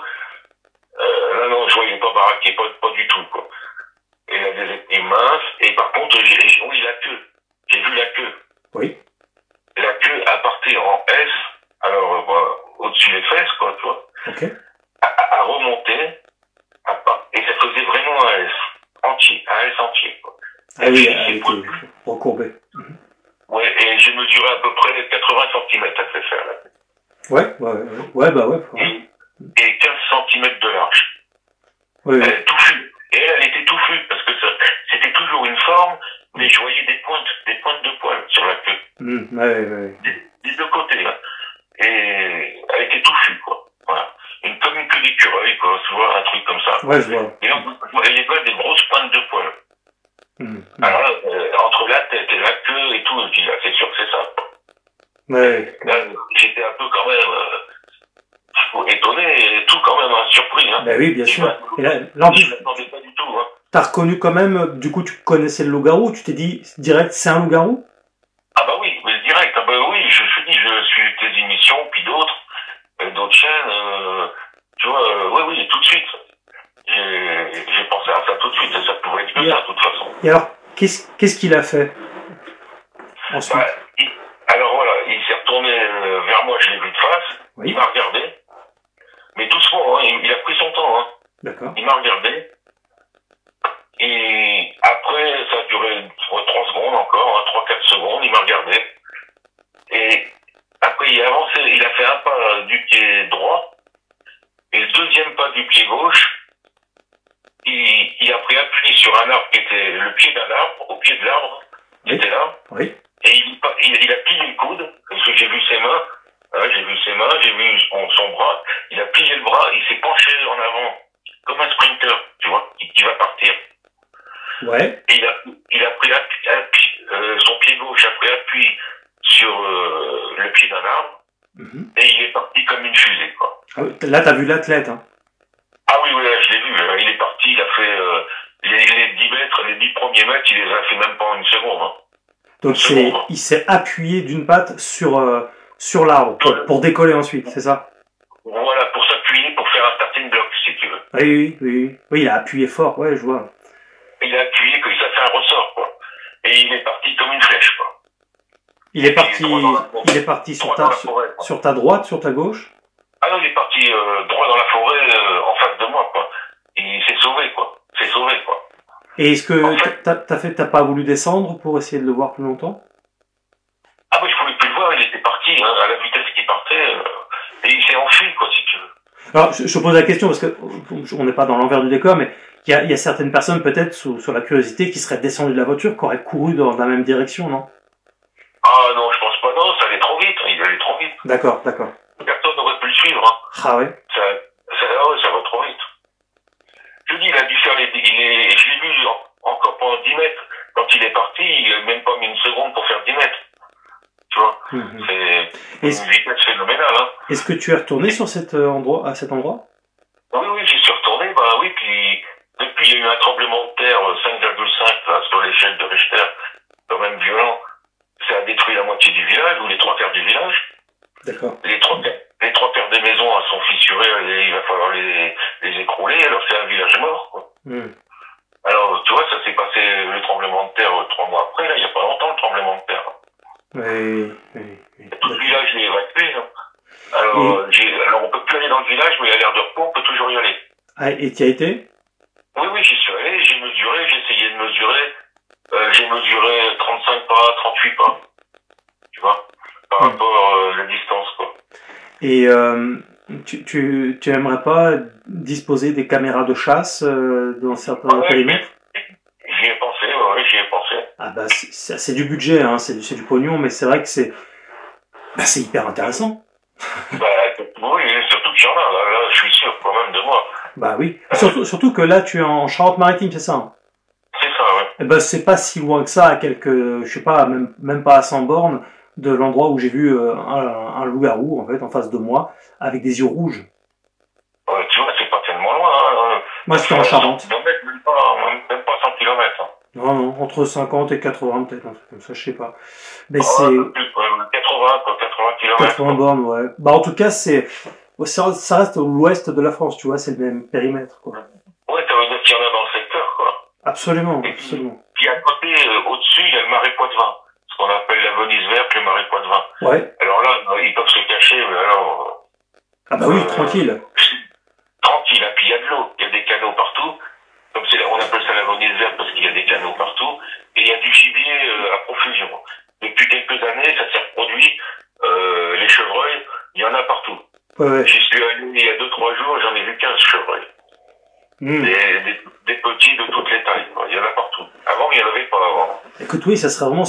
Là, non, je vois, il est pas baraqué, pas du tout, quoi. il a des épées minces, et par contre, oui, la queue. J'ai vu la queue. Oui. La queue, à partir en S, alors, au-dessus des fesses, quoi, tu vois. Ok. À remonter, et ça faisait vraiment un S entier, quoi. Ah oui, elle était recourbée. Ouais, et j'ai mesuré à peu près 80 cm à ce faire-là. Ouais, bah ouais. Et 15 cm de large. Oui, Elle est touffue. Et elle était touffue, parce que c'était toujours une forme, mais je voyais des pointes de poils sur la queue. Ouais. Des deux côtés, hein. Et elle était touffue, quoi. Voilà. Comme une queue d'écureuil, quoi, tu vois, un truc comme ça. Ouais, je vois. Et là, vous voyez pas des grosses pointes de poils. Alors là, entre la tête et la queue et tout, je dis, là, c'est sûr que c'est ça. Ouais. Là, j'étais un peu quand même étonné et tout, quand même, surpris. Hein. Bah oui, bien sûr. Et là, je ne l'attendais pas du tout. Hein. T'as reconnu quand même, du coup, tu connaissais le loup-garou, tu t'es dit direct, c'est un loup-garou? Ah bah oui, mais direct. Ah bah oui, je me suis dit, je suis tes émissions, puis d'autres chaînes, tu vois, oui, tout de suite. J'ai pensé à ça tout de suite, et ça pouvait être que ça, de toute façon. Et alors, qu'est-ce qu'il a fait ensuite? Alors voilà, il s'est retourné vers moi, je l'ai vu de face, il m'a regardé, mais doucement, hein, il a pris son temps. Hein. D'accord. Il m'a regardé, et après, ça a duré 3 secondes encore, 3-4 secondes, il m'a regardé, et après il a avancé, il a fait un pas du pied droit, et le deuxième pas du pied gauche, il a pris appui sur un arbre qui était le pied d'un arbre, au pied de l'arbre, qui était là. Oui. Et il a plié le coude, parce que j'ai vu ses mains, j'ai vu son bras, il a plié le bras, il s'est penché en avant, comme un sprinter, tu vois, qui va partir. Ouais. Et il a pris son pied gauche a pris appui sur le pied d'un arbre, et il est parti comme une fusée, quoi. Ah oui, là, t'as vu l'athlète, hein. Ah oui, je l'ai vu. Il est parti, il a fait les 10 mètres, les 10 premiers mètres, il les a fait même pas en une seconde. Hein. Donc il s'est appuyé d'une patte sur l'arbre pour décoller ensuite, c'est ça? Voilà, pour s'appuyer, pour faire un starting block, si tu veux. Oui, il a appuyé fort, ouais, je vois. Il a appuyé, que ça fait un ressort, quoi. Et il est parti comme une flèche, quoi. Il est parti sur ta droite, sur ta gauche? Ah non, il est parti droit dans la forêt, en face de moi, quoi. Il s'est sauvé, quoi. Et est-ce que t'as pas voulu descendre pour essayer de le voir plus longtemps? Ah oui, je pouvais plus le voir, il était parti, hein, à la vitesse qu'il partait, et il s'est enfui, quoi, si tu veux. Alors, je pose la question parce que on n'est pas dans l'envers du décor, mais il y a certaines personnes peut-être sur la curiosité qui seraient descendues de la voiture, qui auraient couru dans la même direction, non? Ah non, je pense pas, non, ça allait trop vite, il allait trop vite. D'accord. Personne n'aurait pu le suivre, hein. Ah ouais? Ça va trop vite. Je dis, il a dû faire je l'ai vu encore pendant 10 mètres. Quand il est parti, il n'a même pas mis une seconde pour faire 10 mètres. Tu vois? C'est une vitesse phénoménale, hein. Est-ce que tu es retourné à cet endroit? Oui, j'y suis retourné, puis depuis, il y a eu un tremblement de terre 5,5 sur l'échelle de Richter, quand même violent. Ça a détruit la moitié du village, ou les 3/4 du village. D'accord. Les 3/4 des maisons sont fissurées, et il va falloir les écrouler, alors c'est un village mort, quoi. Alors, tu vois, ça s'est passé, le tremblement de terre 3 mois après, là, il n'y a pas longtemps, le tremblement de terre. Oui. Tout le village est évacué, hein. Alors, on peut plus aller dans le village, mais à l'air de repos, on peut toujours y aller. Ah, et tu y as été? Oui, j'y suis allé, j'ai essayé de mesurer, j'ai mesuré 35 pas, 38 pas, tu vois, par rapport à la distance, quoi. Et tu aimerais pas disposer des caméras de chasse dans certains périmètres? J'y ai pensé. Ah bah c'est du budget, hein, c'est du pognon, mais c'est vrai que c'est hyper intéressant. Oui, surtout qu'il y en a, là, je suis sûr quand même de moi. Bah oui, surtout que là tu es en Charente-Maritime, c'est ça, hein? C'est ça, ouais. Et ben c'est pas si loin que ça, à je sais pas, même pas à 100 bornes de l'endroit où j'ai vu un loup-garou en fait en face de moi avec des yeux rouges. Ouais, tu vois, c'est pas tellement loin. Hein. Moi c'était en Charente. Même pas 100 km. Hein. Non, entre 50 et 80 peut-être, un truc comme ça, je sais pas. Mais c'est 80 km. 80 bornes, ouais. Bah en tout cas ça reste à l'ouest de la France, tu vois, c'est le même périmètre, quoi. Ouais, ça veut dire qu'il y en a dans le secteur, quoi. Absolument, Et absolument. puis à côté, au-dessus, il y a le marais Poitevin, ce qu'on appelle la Venise verte, le marais Poitevin. Ouais. Alors là, ils peuvent se cacher, mais alors... Ah bah oui, tranquille. Tranquille, hein. Puis il y a de l'eau, il y a des canaux partout. Comme on appelle ça la Venise verte parce qu'il y a des canaux partout. Et il y a du gibier à profusion. Depuis quelques années, ça s'est reproduit. Les chevreuils, il y en a partout. Ouais. J'y suis allé il y a 2-3 jours, j'en ai vu 15 chevreuils. Des petits de toutes les tailles, quoi. Il y en a partout. Avant, il n'y en avait pas avant. Écoute, oui, ça serait vraiment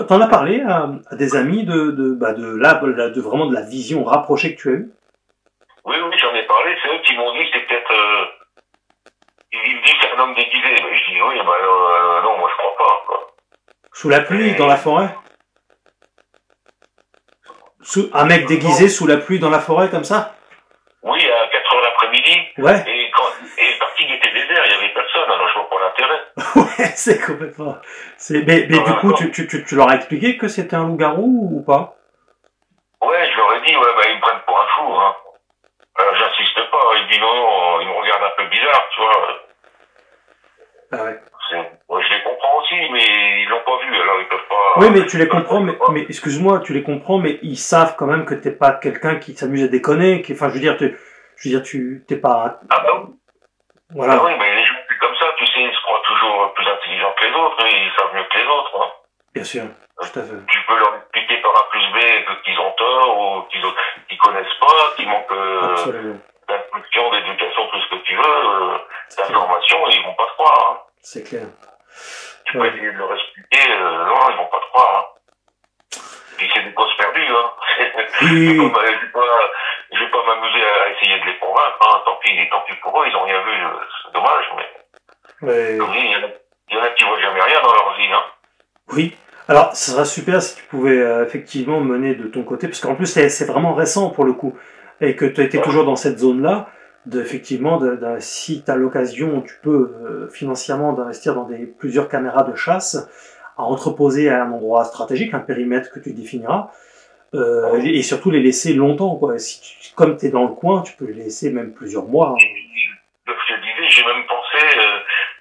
T'en as parlé à des amis de vraiment de la vision rapprochée que tu as eue? Oui, j'en ai parlé. C'est eux qui m'ont dit que c'est peut-être... Ils me disent que c'est un homme déguisé. Mais je dis oui, non, moi je crois pas, quoi. Sous la pluie, dans la forêt? Un mec déguisé sous la pluie dans la forêt, comme ça? Oui, à 4h l'après-midi. Ouais. Et le parking était désert, il n'y avait personne, alors je vois pas l'intérêt. Ouais, c'est complètement... Mais du coup, tu leur as expliqué que c'était un loup-garou ou pas? Ouais, je leur ai dit, ouais, bah, ils me prennent pour un fou, hein. Alors, j'insiste pas, il dit non, ils me regardent un peu bizarre, tu vois. Ah ouais. Moi, je les comprends aussi, mais ils l'ont pas vu, alors ils peuvent pas... Oui, mais tu les comprends, mais excuse-moi, tu les comprends, mais ils savent quand même que t'es pas quelqu'un qui s'amuse à déconner, enfin, je veux dire, tu t'es pas... Ah bah oui. Voilà. Bah oui, mais les gens comme ça, tu sais, ils se croient toujours plus intelligents que les autres, et ils savent mieux que les autres, hein. Bien sûr, tout à fait. Tu peux leur expliquer par A plus B qu'ils ont tort, ou qu'ils connaissent pas, qu'ils manquent d'instruction, d'éducation, tout ce que tu veux, d'information, et ils vont pas te croire, hein. C'est clair. Tu peux essayer de leur expliquer, non, ils vont pas te croire, hein. Puis c'est des causes perdues, hein. Oui. Je vais pas m'amuser à essayer de les convaincre, hein. Tant pis pour eux, ils ont rien vu, c'est dommage, mais... Ouais. Comme dit, il y en a qui voient jamais rien dans leur vie, hein. Oui. Alors, ce serait super si tu pouvais effectivement mener de ton côté, parce qu'en plus c'est vraiment récent pour le coup, et que tu étais toujours dans cette zone-là, si tu as l'occasion, tu peux financièrement d'investir dans plusieurs caméras de chasse, à entreposer à un endroit stratégique, un périmètre que tu définiras, et surtout les laisser longtemps, quoi. Comme tu es dans le coin, tu peux les laisser même plusieurs mois. Hein. Je te disais, j'ai même pensé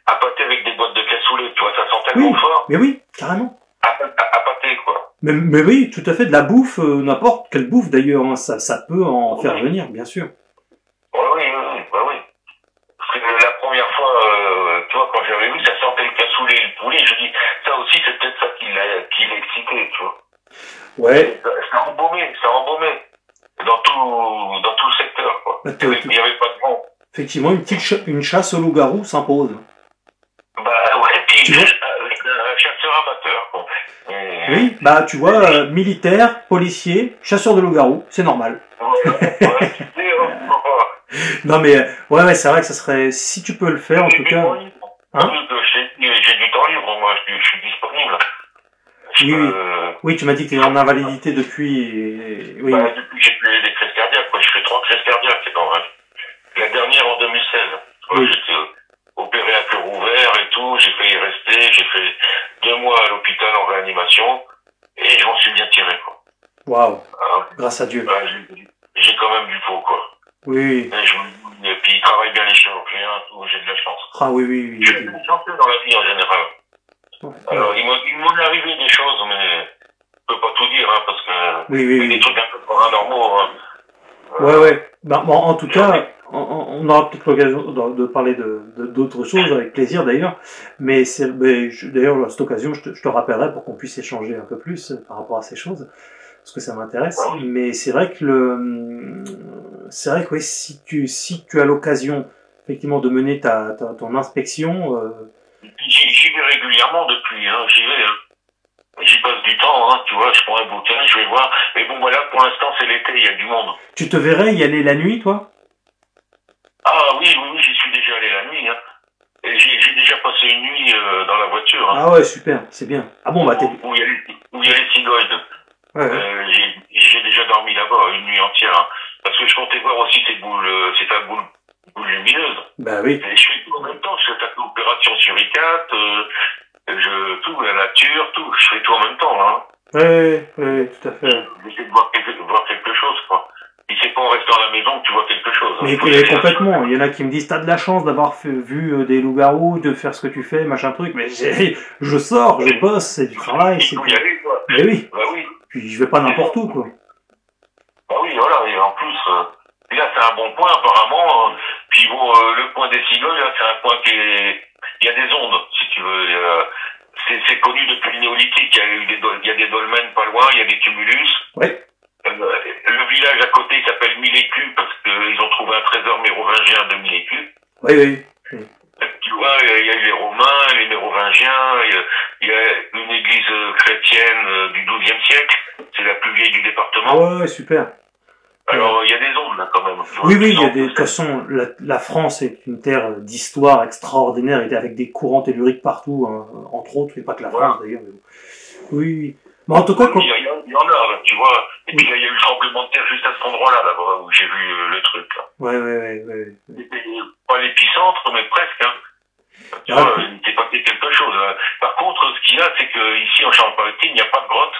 à pâter avec des boîtes de cassoulet, tu vois, ça sent tellement fort. Mais oui, carrément. À pâter, quoi. Mais oui, tout à fait, de la bouffe, n'importe quelle bouffe d'ailleurs, hein, ça peut en faire venir, bien sûr. Oui. Parce que la première fois, tu vois, quand j'avais vu, ça sentait le cassoulet et le poulet, je dis, ça aussi, c'est peut-être ça qui l'a excité, tu vois. Ouais. Ça embaumé. Dans tout le secteur, quoi. Il n'y avait pas de vent. Effectivement, une chasse au loup-garou s'impose. Bah ouais, puis un chasseur amateur, quoi. Oui, bah tu vois, militaire, policier, chasseur de loup-garou, c'est normal. Non mais, ouais, c'est vrai que ça serait, si tu peux le faire en tout cas... Hein? J'ai du temps libre, moi, je suis disponible. Oui, tu m'as dit que tu es en invalidité depuis... Oui. Bah, depuis que j'ai plus des crises cardiaques, quoi. Je fais 3 crises cardiaques, dans la dernière en 2016. Oui. J'étais opéré à cœur ouvert et tout, j'ai failli rester, j'ai fait 2 mois à l'hôpital en réanimation, et je m'en suis bien tiré, quoi. Waouh. Grâce à Dieu. J'ai quand même du pot, quoi. Oui. Et puis ils travaillent bien les chirurgiens, tout, j'ai de la chance. Ah oui. Je suis chanceux dans la vie en général. Ouais. Alors, il m'en est arrivé des choses, mais je peux pas tout dire, hein, parce que oui. des trucs un peu paranormaux. Hein. Ouais. Bah, bon, en tout cas, on aura peut-être l'occasion de parler d'autres choses, avec plaisir d'ailleurs. Mais d'ailleurs, à cette occasion, je te rappellerai pour qu'on puisse échanger un peu plus par rapport à ces choses, parce que ça m'intéresse. Ouais. Mais c'est vrai que oui, si tu as l'occasion effectivement de mener ton inspection. J'y vais régulièrement depuis, hein, j'y vais. Hein. J'y passe du temps, hein, tu vois, je prends un bouquin, je vais voir. Mais bon, voilà, pour l'instant, c'est l'été, il y a du monde. Tu te verrais y aller la nuit, toi? Ah oui, j'y suis déjà allé la nuit. Hein. Et j'ai déjà passé une nuit dans la voiture. Hein. Ah ouais, super, c'est bien. Ah bon, bah t'es... Où il y a les cigognes. Ouais. J'ai déjà dormi là-bas une nuit entière. Hein, parce que je comptais voir aussi ces boules lumineuses. Bah oui. Et je fais tout en même temps, je fais l'opération sur ICAT, tout, la nature, tout, je fais tout en même temps, hein. Oui, tout à fait. J'essaie de voir quelque chose, quoi. c'est pas en restant à la maison que tu vois quelque chose. Mais complètement. Il y en a qui me disent, t'as de la chance d'avoir vu des loups-garous, de faire ce que tu fais, machin truc. Mais je sors, je bosse, c'est du travail. Il faut y aller, quoi. Mais oui. Bah oui. Puis je vais pas n'importe où, quoi. Bah oui, voilà. Et en plus, là, c'est un bon point, apparemment. Puis bon, le point des cigognes, là, c'est un point qui est... Il y a des ondes, si tu veux. C'est connu depuis le néolithique. Il y a des dolmens pas loin, il y a des tumulus. Oui. Le village à côté s'appelle Milécu parce qu'ils ont trouvé un trésor mérovingien de Milécu. Oui, oui. Tu vois, il y a eu les Romains, les Mérovingiens, il y a une église chrétienne du XIIe siècle. C'est la plus vieille du département. Ah ouais, super. Alors, il y a des ondes, là, quand même. Oui, oui, il y a des... De toute façon, la France est une terre d'histoire extraordinaire, avec des courants telluriques partout, hein, entre autres, et pas que la France, d'ailleurs. Oui, oui. Mais en tout cas... Il y en a, là, tu vois. Et puis, là, il y a eu le tremblement de terre juste à cet endroit-là, là-bas, où j'ai vu le truc, là. Ouais. C'était pas l'épicentre, mais presque, hein. Tu vois, il s'est passé quelque chose. Par contre, ce qu'il y a, c'est que ici, en Charente-Maritime, il n'y a pas de grotte.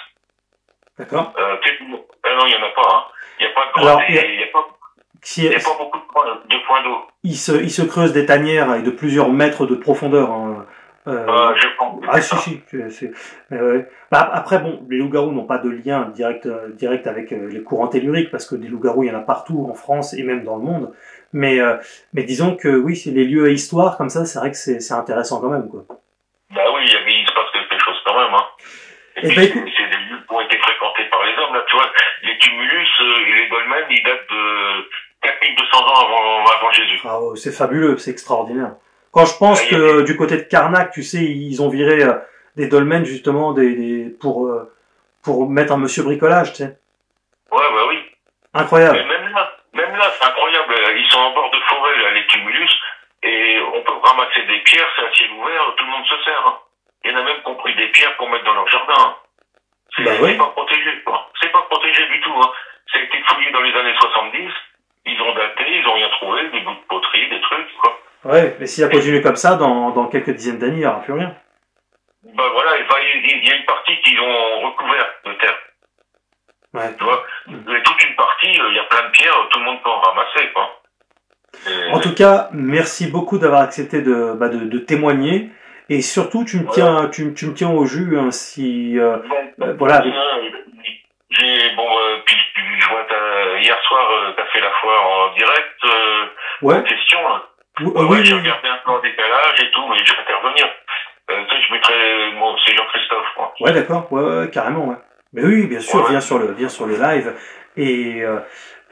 D'accord. Non, il n'y en a pas, hein. Il n'y a pas de grotte. Alors, il n'y a pas beaucoup de points d'eau. Il se creuse des tanières avec de plusieurs mètres de profondeur. Hein. Je pense. Ah si. Ouais. Bah, après bon, les loups-garous n'ont pas de lien direct avec les courants telluriques parce que des loups-garous il y en a partout en France et même dans le monde. Mais disons que oui, c'est les lieux à histoire comme ça, c'est vrai que c'est intéressant quand même quoi. Bah oui, il se passe quelque chose quand même. Hein. Et puis, c'est des lieux qui ont été fréquentés par les hommes là, tu vois. Les tumulus et les dolmens, ils datent de 4200 ans avant Jésus. Ah, c'est fabuleux, c'est extraordinaire. Quand je pense que du côté de Carnac, tu sais, ils ont viré des dolmens justement pour mettre un monsieur bricolage, tu sais. Ouais, bah oui. Incroyable. Mais même là, c'est incroyable. Ils sont en bord de forêt, là, les tumulus, et on peut ramasser des pierres, c'est à ciel ouvert, tout le monde se sert. Hein. Il y en a même qui ont pris des pierres pour mettre dans leur jardin. Hein. C'est pas protégé, quoi. C'est pas protégé du tout. Hein. Ça a été fouillé dans les années 70. Ils ont daté, ils ont rien trouvé, des bouts de poterie, des trucs, quoi. Ouais, mais si ça continue comme ça, dans quelques dizaines d'années, il n'y aura plus rien. Bah voilà, il y a une partie qu'ils ont recouvert de terre. Ouais. Tu vois, mais toute une partie, il y a plein de pierres, tout le monde peut en ramasser, quoi. En tout cas, merci beaucoup d'avoir accepté de témoigner. Et surtout, tu me tiens au jus, hein, si, voilà. Puis je vois hier soir, t'as fait la foire en direct, en question, là. Oui, j'ai regardé un peu en décalage et tout, mais je vais intervenir. Tu sais, je mettrai, c'est Jean-Christophe, quoi. Ouais, d'accord, ouais, carrément, ouais. Mais oui, bien sûr, viens sur le live. Et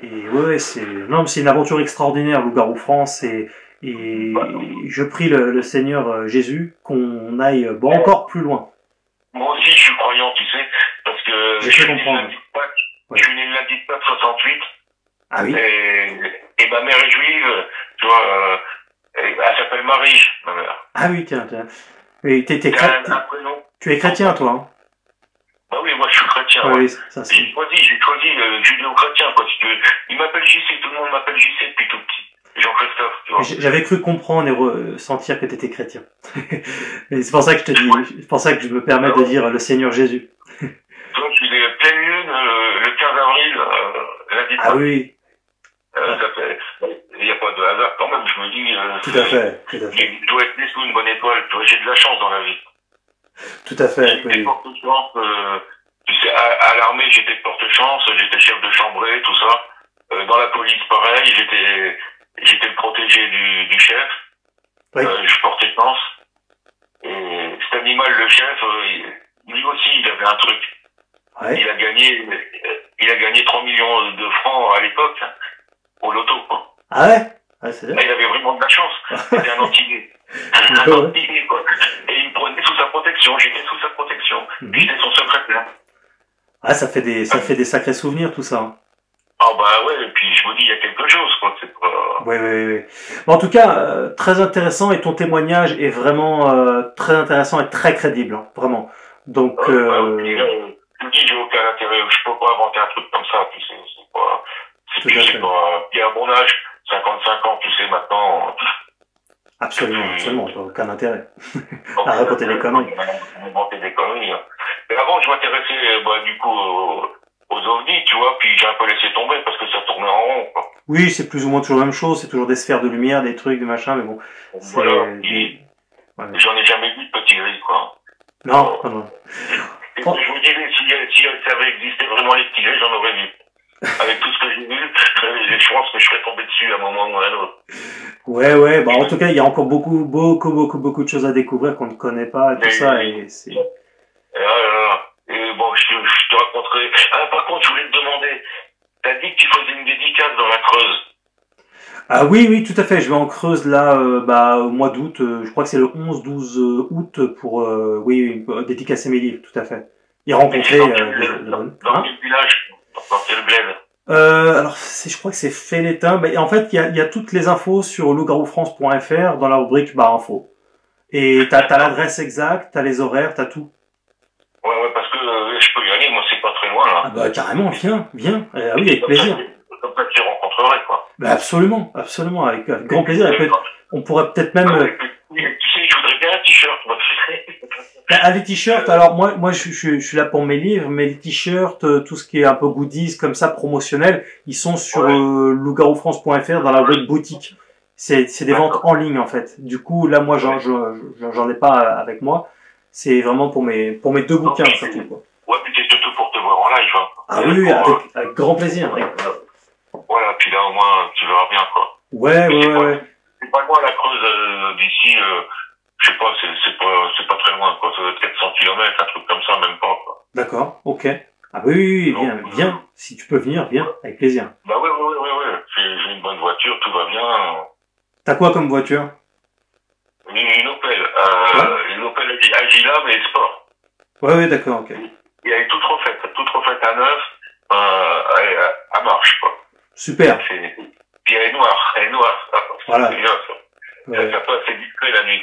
ouais, c'est une aventure extraordinaire, Loup-garou France, et je prie le Seigneur Jésus qu'on aille encore plus loin. Moi aussi, je suis croyant, tu sais, parce que je suis né le lundi de Pâques 68. Ah oui. Et ma mère est juive, tu vois, elle s'appelle Marie, ma mère. Ah oui, tiens. Et tu es chrétien, toi, hein? Bah oui, moi je suis chrétien. Oui, ça c'est. J'ai choisi judéo-chrétien, quoi, si tu veux. Il m'appelle JC, tout le monde m'appelle JC depuis tout petit. Jean-Christophe, tu vois. J'avais cru comprendre et sentir que tu étais chrétien. Et c'est pour ça que je te dis, c'est pour ça que je me permets de dire le Seigneur Jésus. Donc il est pleine lune, le 15 avril, lundi. Ah oui. Il n'y a pas de hasard quand même, je me dis. Tout à fait. Je dois être né sous une bonne étoile, tu vois, j'ai de la chance dans la vie. Tout à fait, oui. Tu sais, à l'armée, j'étais porte-chance, j'étais chef de chambrée, tout ça. Dans la police, pareil, j'étais le protégé du chef. Oui. Je portais chance. Et cet animal, le chef, lui aussi, il avait un truc. Ouais. Il a gagné 3 millions de francs à l'époque, au loto, quoi. Ah ouais? C'est vrai. Il avait vraiment de la chance. C'était un antillais. Un antillais, quoi. Et il me prenait sous sa protection, j'étais sous sa protection. Puis j'étais son secrétaire. Ah, ça fait des sacrés souvenirs, tout ça. Ah bah ouais, et puis je me dis, il y a quelque chose, quoi. C'est pas... Oui. Bon, en tout cas, très intéressant, et ton témoignage est vraiment très intéressant et très crédible, hein, vraiment. Donc, je me dis, j'ai aucun intérêt, je peux pas inventer un truc comme ça, tu sais, c'est pas, il y a un bon âge, 55 ans, tu sais, maintenant. Absolument, t'as aucun intérêt à raconter des conneries. Hein. Mais avant, je m'intéressais, du coup, aux ovnis, tu vois, puis j'ai un peu laissé tomber parce que ça tournait tourner en rond, quoi. Oui, c'est plus ou moins toujours la même chose, c'est toujours des sphères de lumière, des trucs, des machins, mais bon. Voilà. Ouais. J'en ai jamais vu de petit gris, quoi. Non, non, non. Et je vous disais, si ça avait existé vraiment les petits gris, j'en aurais vu. Avec tout ce que j'ai vu, je pense que je serais tombé dessus à un moment ou à un autre. Ouais, ouais, bah en tout cas, il y a encore beaucoup de choses à découvrir qu'on ne connaît pas et tout ça, et c'est... Et bon, je te raconterai. Ah, par contre, je voulais te demander, t'as dit que tu faisais une dédicace dans la Creuse. Ah oui, oui, tout à fait, je vais en Creuse là, au mois d'août, je crois que c'est le 11-12 août pour, oui, dédicacer mes livres, tout à fait. Et rencontrer Dans quel quel village? Dans quel bled? alors, je crois que c'est Félétin. Ben, en fait, il y a toutes les infos sur loup-garou-france.fr dans la rubrique bar info. Et t'as l'adresse exacte, t'as les horaires, t'as tout. Ouais, parce que je peux y aller, moi c'est pas très loin là. Ah bah carrément, viens. Ah oui, avec plaisir. Comme ça, tu rencontrerais, quoi. Bah absolument, avec grand plaisir. On pourrait peut-être même... Tu sais, je voudrais bien un t-shirt, moi, les t-shirts, alors moi je suis là pour mes livres, mais les t-shirts, tout ce qui est un peu goodies comme ça, promotionnels, ils sont sur loup-garou-france.fr dans la rubrique boutique. C'est des ventes en ligne en fait. Du coup, là moi j'en ai pas avec moi. C'est vraiment pour mes deux bouquins surtout, quoi. Ouais, puis c'est surtout pour te voir en live, hein. Ah oui, avec grand plaisir. Voilà, puis là au moins tu verras bien, quoi. Ouais. C'est pas loin la Creuse d'ici, je sais pas, c'est pas très loin, quoi. Ça doit être 400 km, un truc comme ça, même pas, quoi. D'accord, ok. Ah oui, viens. Si tu peux venir, viens, avec plaisir. Bah ouais. J'ai une bonne voiture, tout va bien. T'as quoi comme voiture? Une Opel, une Opel Agila, mais sport. Ouais, d'accord, ok. Et elle est toute refaite à neuf, elle marche, quoi. Super. Puis elle est noire. Voilà. C'est bien, ça. Ouais. Ça passe assez discret la nuit.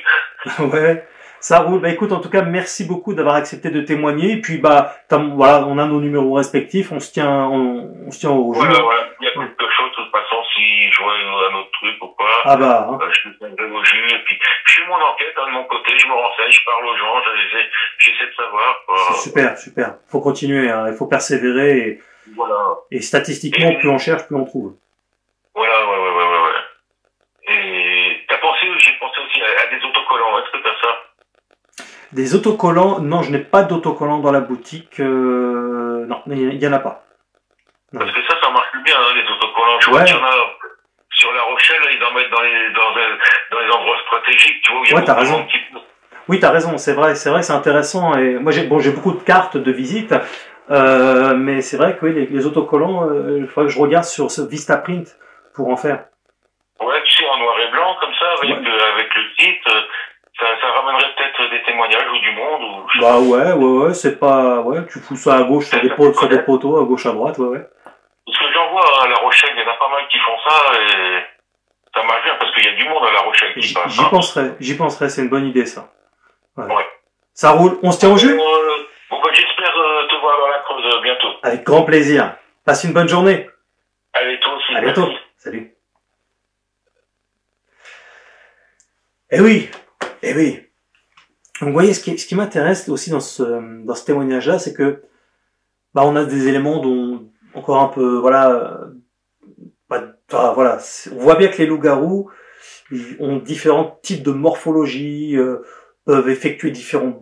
Ouais. Ça roule. Bah écoute, en tout cas, merci beaucoup d'avoir accepté de témoigner. Et puis bah, voilà, on a nos numéros respectifs, on se tient au jeu. Voilà. Il y a quelque chose, de toute façon, si je vois un autre truc ou quoi, je te tiendrai au jus. Et puis, je fais mon enquête, de mon côté, je me renseigne, je parle aux gens, j'essaie de savoir, quoi. C'est super. Faut continuer, hein. Il faut persévérer et, et statistiquement, plus on cherche, plus on trouve. Voilà. Et j'ai pensé aussi à des autocollants. Est-ce que t'as ça? Des autocollants? Non, je n'ai pas d'autocollants dans la boutique. Non, il y en a pas. Non. Parce que ça marche bien, hein, les autocollants. Je vois qu'il y en a sur La Rochelle, ils en mettent dans les endroits stratégiques, tu vois. Où il y a t'as raison. Oui, t'as raison. C'est vrai, c'est intéressant. Et moi, j'ai beaucoup de cartes de visite, mais c'est vrai que oui, les autocollants, il faudrait que je regarde sur ce Vistaprint pour en faire. Ouais, tu sais, en noir et blanc, comme ça, avec le site, ça ramènerait peut-être des témoignages ou du monde, ou... Bah ouais, c'est pas... Ouais, tu fous ça à gauche sur des poteaux, à gauche, à droite, ouais. Parce que j'en vois à La Rochelle, il y en a pas mal qui font ça, et ça marche bien, parce qu'il y a du monde à La Rochelle qui passe. J'y penserai, c'est une bonne idée, ça. Ouais. Ça roule, on se tient au jus? Bon, j'espère te voir dans la Creuse bientôt. Avec grand plaisir. Passe une bonne journée. Allez, toi aussi. À bientôt. Salut. Eh oui. Donc, vous voyez, ce qui m'intéresse aussi dans ce témoignage-là, c'est que, on a des éléments dont, encore un peu, on voit bien que les loups-garous ont différents types de morphologie, peuvent effectuer différents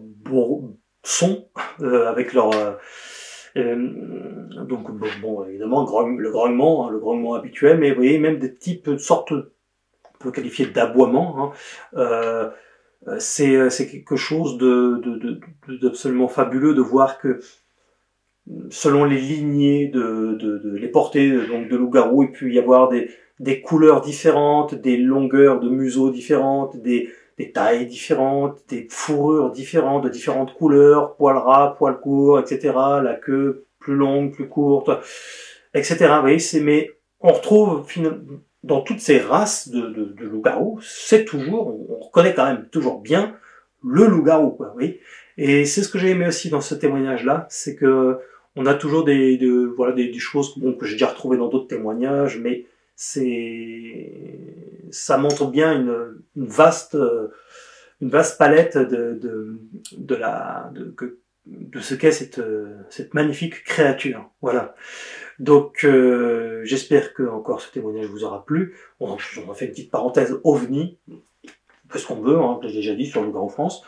sons, avec leur, donc, évidemment, le grognement habituel, mais vous voyez, même des types de sortes, on peut qualifier d'aboiement, hein. C'est quelque chose d'absolument fabuleux de voir que selon les lignées les portées donc de loup-garou, il peut y avoir des couleurs différentes, des longueurs de museau différentes, des tailles différentes, des fourrures différentes, de différentes couleurs, poils ras, poils courts, etc. La queue plus longue, plus courte, etc. Vous voyez, mais on retrouve finalement dans toutes ces races de loup-garou, c'est toujours, on reconnaît quand même toujours bien le loup-garou, quoi, oui. Et c'est ce que j'ai aimé aussi dans ce témoignage-là, c'est que on a toujours des choses que j'ai déjà retrouvées dans d'autres témoignages, mais ça montre bien une vaste palette de ce qu'est cette magnifique créature. Voilà. Donc j'espère que encore ce témoignage vous aura plu. On a fait une petite parenthèse ovni, parce qu'on veut, hein, j'ai déjà dit sur le Garou France.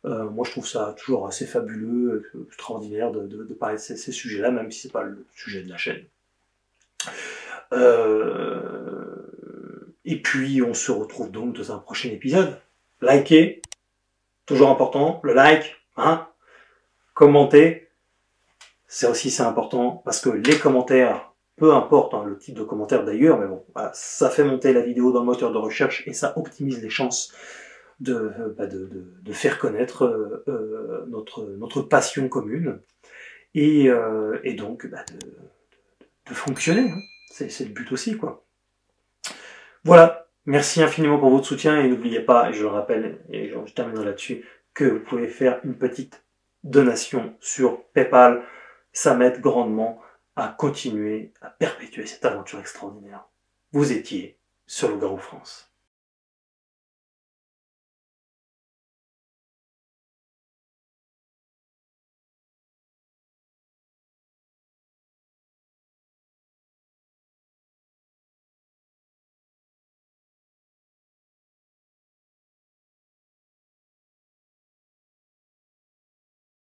Moi je trouve ça toujours assez fabuleux, extraordinaire de parler de ces sujets-là, même si c'est pas le sujet de la chaîne. Et puis on se retrouve donc dans un prochain épisode. Likez, toujours important, le like, hein, commentez, c'est important, parce que les commentaires, peu importe hein, le type de commentaire d'ailleurs, mais bon, voilà, ça fait monter la vidéo dans le moteur de recherche et ça optimise les chances de faire connaître notre passion commune et donc de fonctionner. Hein. C'est le but aussi, quoi. Voilà, merci infiniment pour votre soutien et n'oubliez pas, et je le rappelle, et je terminerai là-dessus, que vous pouvez faire une petite donation sur PayPal. Ça m'aide grandement à continuer, à perpétuer cette aventure extraordinaire. Vous étiez sur le Garou France.